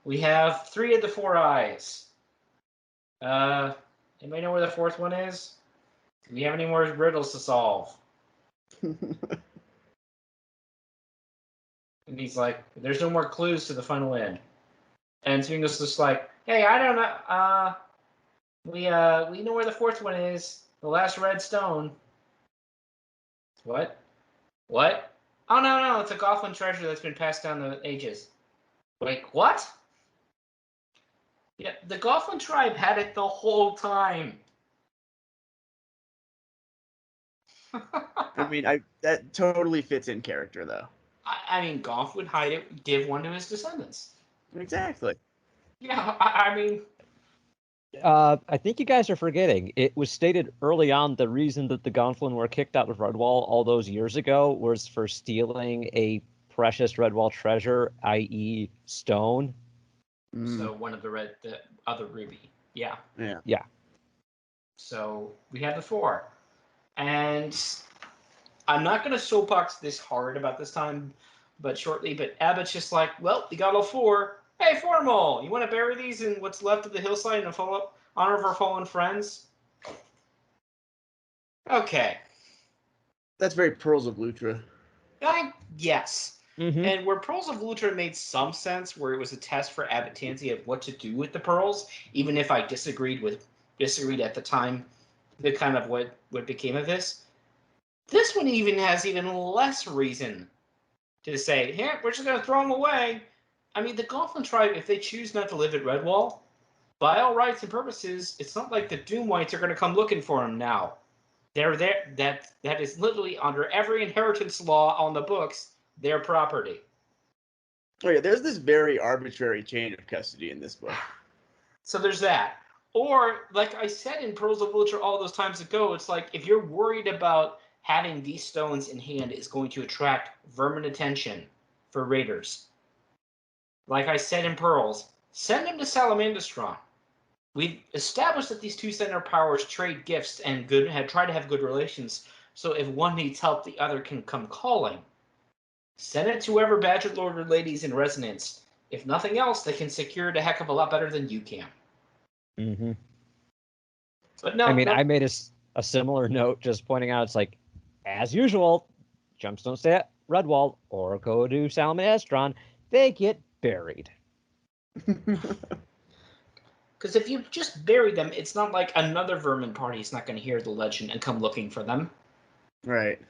We have 3 of the 4 eyes. Anybody know where the 4th one is? Do we have any more riddles to solve? And he's like, there's no more clues to the final end. And Zwingo's just like, hey, I don't know. We know where the 4th one is. The last red stone. What? What? Oh, no, it's a Gothland treasure that's been passed down the ages. Wait, what? Yeah, the Gothland tribe had it the whole time. I mean, that totally fits in character, though. I mean, Goth would hide it, give one to his descendants. Exactly. Yeah, I mean... I think you guys are forgetting. It was stated early on the reason that the Gonfalon were kicked out of Redwall all those years ago was for stealing a precious Redwall treasure, i.e. stone. So one of the other ruby. Yeah. Yeah. So we have the 4. And I'm not going to soapbox this hard about this time, but Abbott's just like, well, we got all 4. Hey, Formal, you want to bury these in what's left of the hillside in honor of our fallen friends? Okay. That's very Pearls of Lutra. Yes. Mm-hmm. And where Pearls of Lutra made some sense, where it was a test for Abbott Tansy of what to do with the pearls, even if I disagreed at the time, the kind of what became of this. This one even has even less reason to say, yeah, we're just going to throw them away. I mean, the Gothland tribe, if they choose not to live at Redwall, by all rights and purposes, it's not like the Doomwytes are going to come looking for them now. They're there. That is literally under every inheritance law on the books, their property. Oh yeah, there's this very arbitrary chain of custody in this book. So there's that. Or, like I said in Pearls of Lutra all those times ago, it's like if you're worried about having these stones in hand is going to attract vermin attention for raiders. Like I said in Pearls, send them to Salamandastron. We've established that these 2 center powers trade gifts and try to have good relations, so if one needs help, the other can come calling. Send it to whoever Badger Lord or ladies in resonance. If nothing else, they can secure it a heck of a lot better than you can. Mm-hmm. But no, I mean, no. I made a similar note just pointing out it's like, as usual, jumps don't stay at Redwall or go to Salmonestron. They get buried. Because if you just bury them, it's not like another vermin party is not going to hear the legend and come looking for them. Right.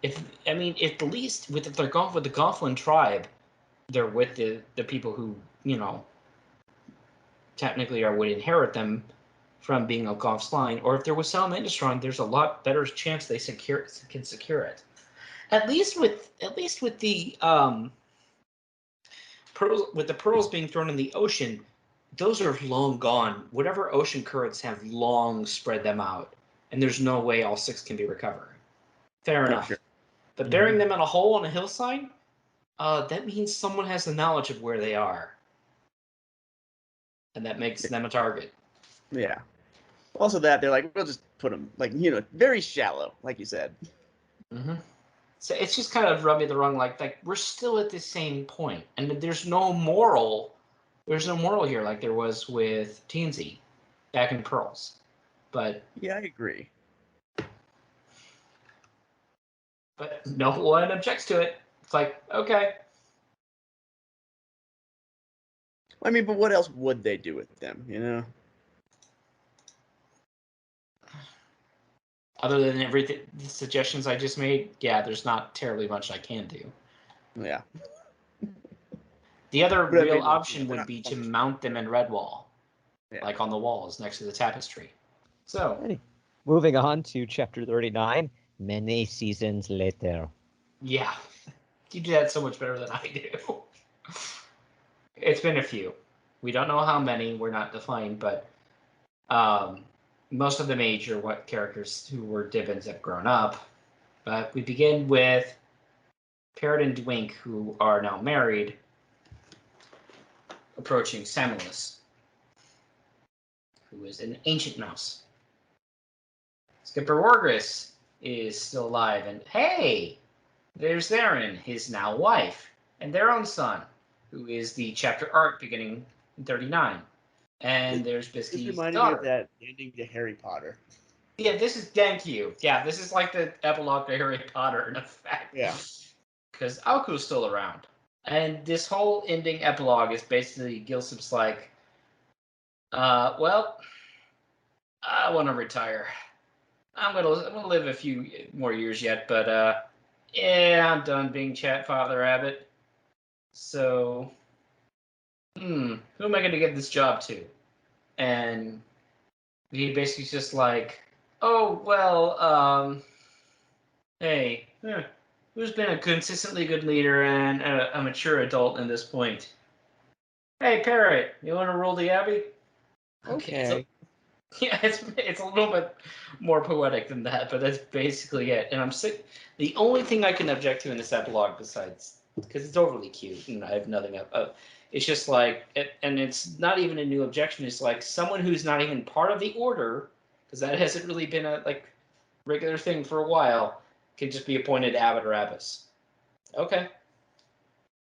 If the least if they're gone with the Goblin tribe, they're with the people who technically would inherit them from being a Goth's line. Or if they're with Salamandastron, there's a lot better chance they can secure it. At least with the pearls being thrown in the ocean, those are long gone. Whatever ocean currents have long spread them out, and there's no way all 6 can be recovered. Fair enough. Sure. But burying them in a hole on a hillside, that means someone has the knowledge of where they are, and that makes them a target. Yeah. Also, that they're like, we'll just put them very shallow, like you said. Mm-hmm. So it's just kind of rubbed me the wrong. Like we're still at the same point, and there's no moral. There's no moral here, like there was with Teensy back in Pearls. But yeah, I agree. But no one objects to it. It's like, okay. I mean, but what else would they do with them? Other than everything, the suggestions I just made, yeah, there's not terribly much I can do. Yeah. The other real option would be to mount them in Redwall, like on the walls next to the tapestry. So, moving on to chapter 39, many seasons later. Yeah, you do that so much better than I do. It's been a few. We don't know how many. We're not defined, but most of the major characters who were Dibbins have grown up. But we begin with Parrot and Dwink, who are now married, approaching Samuelus, who is an ancient mouse. Skipper Wargris is still alive, and hey, there's Theron, his now wife, and their own son, who is the chapter arc beginning in 39. And there's Bisky's daughter. This reminded me of that ending to Harry Potter. Yeah, thank you. Yeah, this is like the epilogue to Harry Potter, in effect. Yeah. Because Alku's still around. And this whole ending epilogue is basically Gilsup's like, well, I want to retire. I'm gonna live a few more years yet, but yeah, I'm done being Chat Father Abbott. So, who am I gonna give this job to? And he basically just like, oh well, hey, who's been a consistently good leader and a mature adult in this point? Hey, Parrot, you want to rule the Abbey? Okay. It's a little bit more poetic than that, but that's basically it. And I'm sick. The only thing I can object to in this epilogue, besides because it's overly cute and I have nothing up, it's just like, and it's not even a new objection. It's like someone who's not even part of the order, because that hasn't really been a regular thing for a while, can just be appointed Abbot or Abbess. Okay.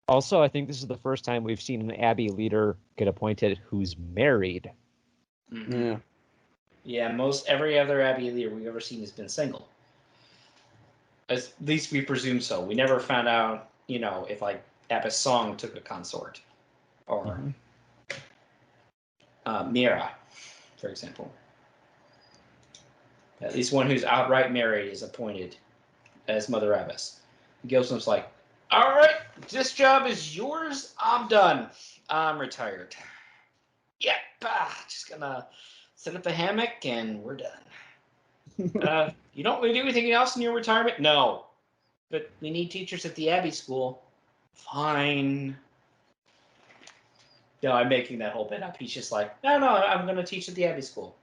Also, I think this is the first time we've seen an Abbey leader get appointed who's married. Mm-hmm. Yeah. Yeah, most every other Abbey leader we've ever seen has been single. At least we presume so. We never found out, if Abbess Song took a consort, or Mira, for example. At least one who's outright married is appointed as Mother Abbess. Gilsum's like, all right, this job is yours. I'm done. I'm retired. Yep, just gonna set up a hammock and we're done. You don't really do anything else in your retirement? No. But we need teachers at the Abbey School. Fine. No, I'm making that whole bit up. He's just like, no, I'm going to teach at the Abbey School.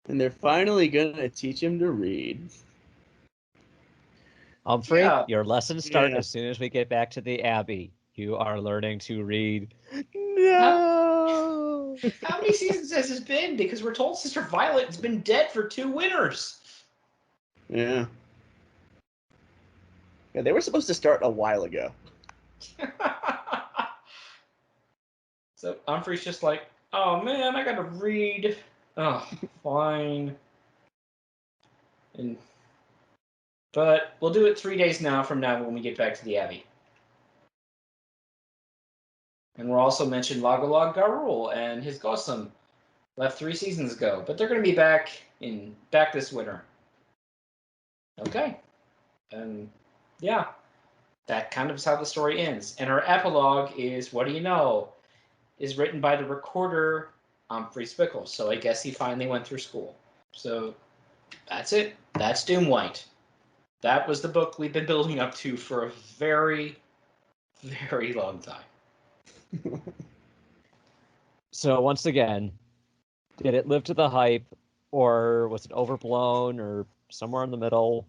And they're finally going to teach him to read. Humphrey, your lessons start as soon as we get back to the Abbey. You are learning to read. No! How many seasons has this been? Because we're told Sister Violet has been dead for 2 winters. Yeah. Yeah, they were supposed to start a while ago. So Humphrey's just like, oh man, I gotta read. Oh, fine. But we'll do it 3 days from now when we get back to the Abbey. And we'll also mention Logolog Garul and his Gossam. Left 3 seasons ago, but they're going to be back this winter. Okay, and yeah, that kind of is how the story ends. And our epilogue is, what do you know, is written by the recorder Humphrey Spickle. So I guess he finally went through school. So that's it. That's Doomwyte. That was the book we've been building up to for a very, very long time. So once again, did it live to the hype, or was it overblown, or somewhere in the middle?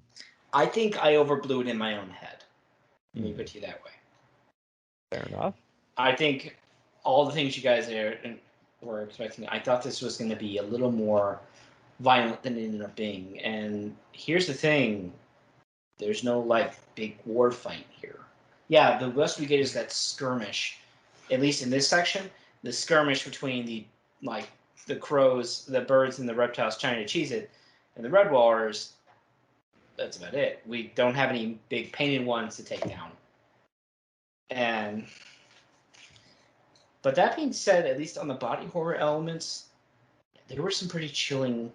I think I overblew it in my own head. Let me put it that way. Fair enough. I think all the things you guys were expecting, I thought this was going to be a little more violent than it ended up being. And here's the thing. There's no, like, big war fight here. Yeah, the best we get is that skirmish. At least in this section, the skirmish between the crows, the birds, and the reptiles trying to cheese it, and the Redwallers. That's about it. We don't have any big painted ones to take down. But that being said, at least on the body horror elements, there were some pretty chilling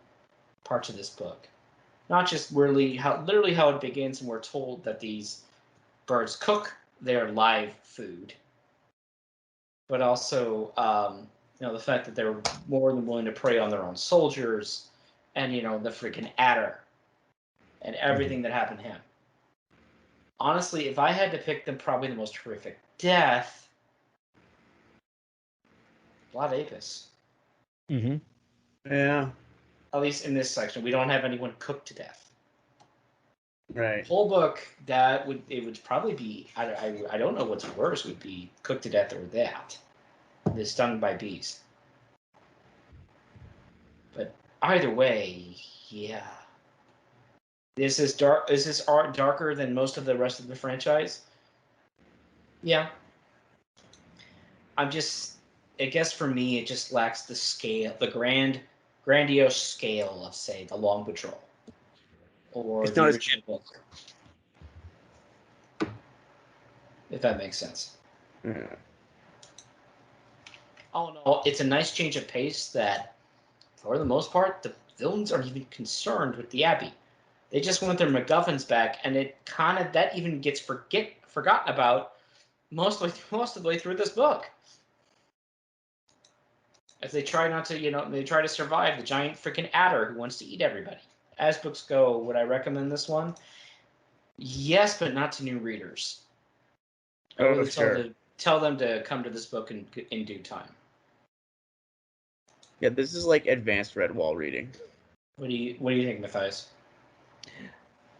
parts of this book. Not just literally how it begins, and we're told that these birds cook their live food, but also the fact that they're more than willing to prey on their own soldiers, and the freaking adder, and everything that happened to him. Honestly, if I had to pick them, probably the most horrific death, Blood Apis. Mm-hmm. Yeah. At least in this section, we don't have anyone cooked to death. Right. Whole book, it would probably be, I don't know what's worse, would be cooked to death or that. The stung by bees. But either way, yeah. Is this art darker than most of the rest of the franchise? Yeah. I guess for me, it just lacks the scale, the grandiose scale of, say, The Long Patrol. Or It's the not as original book. If that makes sense. Yeah. All in all, it's a nice change of pace that, for the most part, the villains aren't even concerned with the Abbey. They just want their MacGuffins back, and that even gets forgotten about most of the way through this book. As they try not to, they try to survive the giant freaking adder who wants to eat everybody. As books go, would I recommend this one? Yes, but not to new readers. I Oh, really sure. tell them to come to this book in due time. Yeah, this is like advanced Redwall reading. What do you think, Matthias?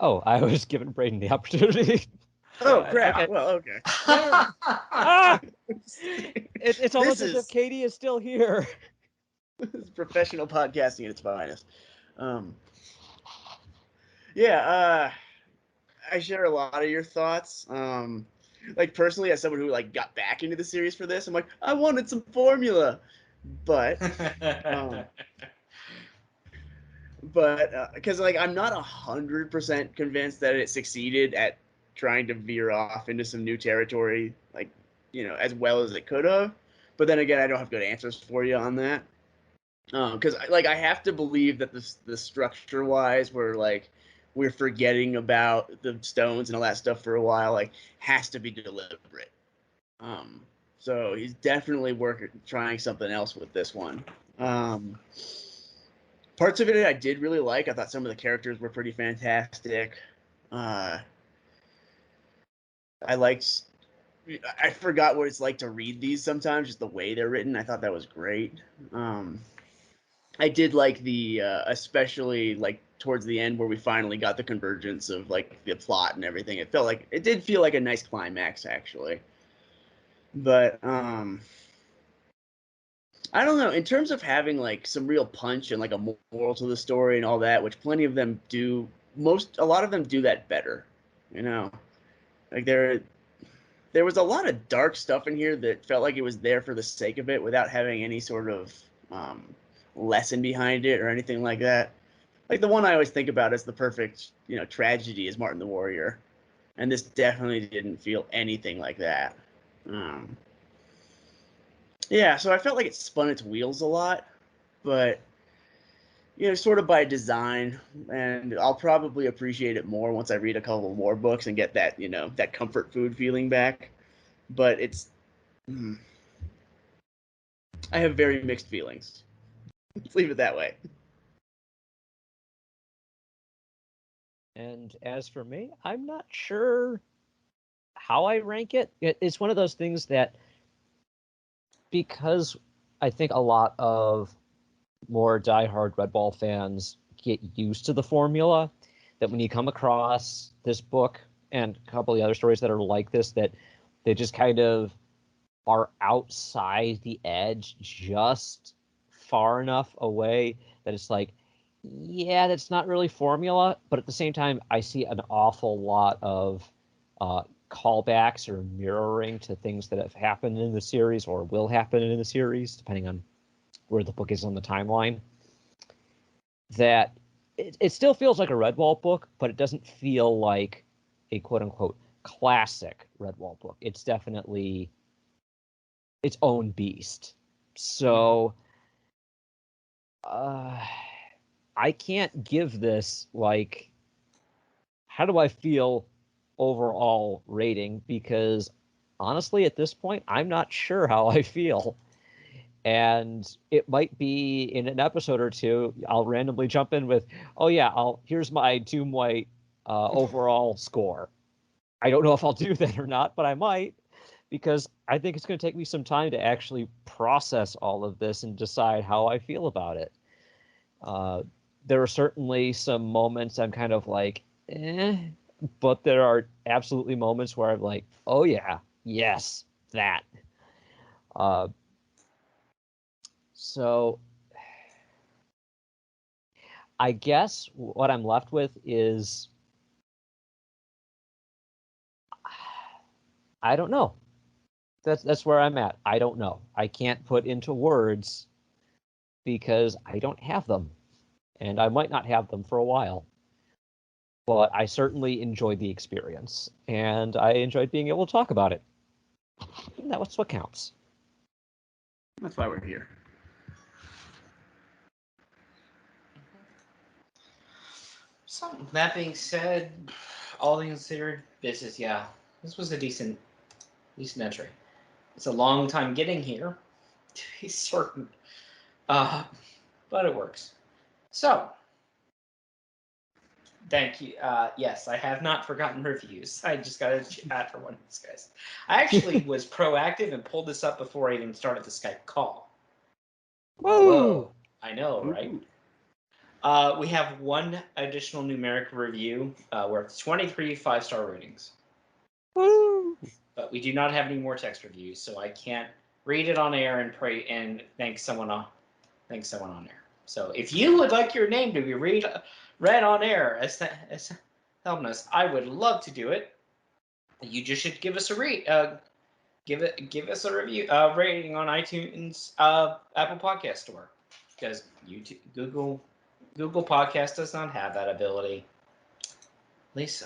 Oh, I was giving Braden the opportunity. Oh, crap. Okay. Well, okay. It's almost This as if is Katie is still here. this is professional podcasting at its finest. Yeah, I share a lot of your thoughts. Like personally, as someone who like got back into the series for this, I'm like, I wanted some formula, but because like I'm not 100% convinced that it succeeded at trying to veer off into some new territory, like as well as it could have. But then again, I don't have good answers for you on that. Because like I have to believe that the structure wise, we're forgetting about the stones and all that stuff for a while, like has to be deliberate. So he's definitely trying something else with this one. Parts of it I did really like. I thought some of the characters were pretty fantastic. I liked. I forgot what it's like to read these sometimes, just the way they're written. I thought that was great. I did like the especially like towards the end where we finally got the convergence of like the plot and everything. It did feel like a nice climax actually. But I don't know, in terms of having like some real punch and like a moral to the story and all that, which plenty of them do a lot of them do that better. You know, like there was a lot of dark stuff in here that felt like it was there for the sake of it without having any sort of um, lesson behind it or anything like that. Like the one I always think about as the perfect, tragedy is Martin the Warrior, and this definitely didn't feel anything like that. Um, yeah, so I felt like it spun its wheels a lot, but sort of by design, and I'll probably appreciate it more once I read a couple more books and get that, that comfort food feeling back. But I have very mixed feelings. Let's leave it that way. And as for me, I'm not sure how I rank it. It's one of those things that, because I think a lot of more diehard Redwall fans get used to the formula, that when you come across this book and a couple of the other stories that are like this, that they just kind of are outside the edge just far enough away that it's like, yeah, that's not really formula. But at the same time, I see an awful lot of callbacks or mirroring to things that have happened in the series or will happen in the series, depending on where the book is on the timeline. That it still feels like a Redwall book, but it doesn't feel like a quote-unquote classic Redwall book. It's definitely its own beast. So I can't give this, like, how do I feel overall rating, because honestly at this point I'm not sure how I feel. And it might be in an episode or two I'll randomly jump in with, oh yeah, here's my Doomwyte overall score. I don't know if I'll do that or not, but I might, because I think it's going to take me some time to actually process all of this and decide how I feel about it. There are certainly some moments I'm kind of like, but there are absolutely moments where I'm like, oh yeah, yes, that. So I guess what I'm left with is, I don't know. That's where I'm at. I don't know. I can't put into words because I don't have them, and I might not have them for a while. But I certainly enjoyed the experience, and I enjoyed being able to talk about it. And that's what counts. That's why we're here. So that being said, all things considered, this was a decent entry. It's a long time getting here, to be certain, but it works. So, thank you. Yes, I have not forgotten reviews. I just got to chat for one of these guys. I actually was proactive and pulled this up before I even started the Skype call. Whoa! I know, right? We have one additional numeric review. We're at 23 5-star ratings. Woo! But we do not have any more text reviews, so I can't read it on air and pray and thank someone on air. So if you would like your name to be read on air as helping us, I would love to do it. You just should give us a give us a review rating on iTunes, Apple Podcast Store, because Google Podcast does not have that ability. At least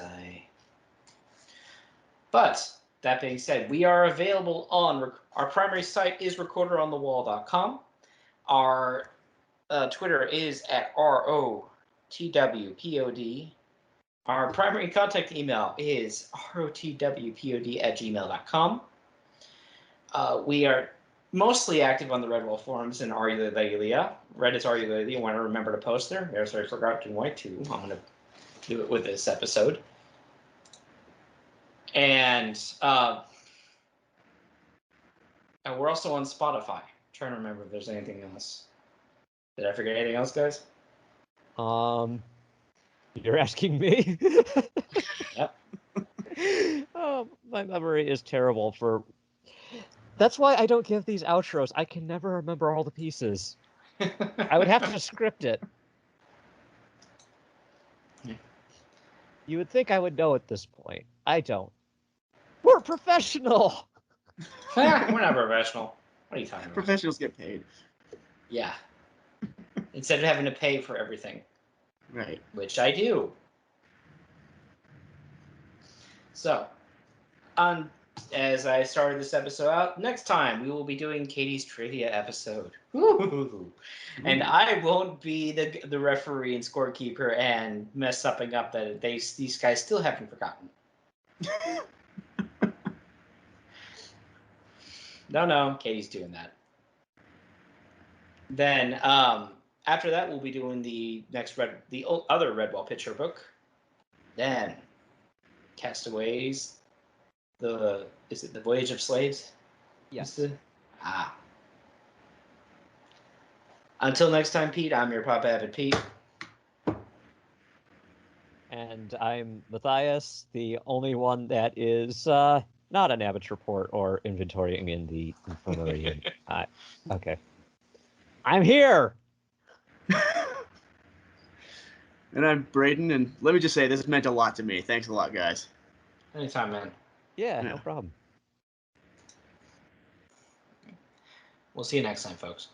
But that being said, we are available on our primary site is recorderonthewall.com. Our Twitter is at ROTWPOD. Our primary contact email is rotwpod@gmail.com. We are mostly active on the Redwall forums and Argulelia. Reddit's Argulelia. When I remember to post there. There's I forgot Doomwyte too. I'm going to do it with this episode. And we're also on Spotify. I'm trying to remember if there's anything else. Did I forget anything else, guys? You're asking me? Yep. Oh, my memory is terrible for... That's why I don't give these outros. I can never remember all the pieces. I would have to script it. You would think I would know at this point. I don't. We're professional! We're not professional. What are you talking about? Professionals get paid. Yeah. Instead of having to pay for everything, Right. which I do. So, as I started this episode out, next time we will be doing Katie's trivia episode. Woo-hoo-hoo. And I won't be the referee and scorekeeper and mess something up that these guys still haven't forgotten. No, Katie's doing that. Then after that, we'll be doing the other Redwall picture book. Then Castaways. Is it the Voyage of Slaves? Yes. Until next time, Pete. I'm your Pop Avid Pete. And I'm Matthias, the only one that is not an Abbott's report or inventorying in the infirmary. Okay. I'm here! And I'm Braden, and let me just say, this meant a lot to me. Thanks a lot, guys. Anytime, man. Yeah, Yeah. no problem. We'll see you next time, folks.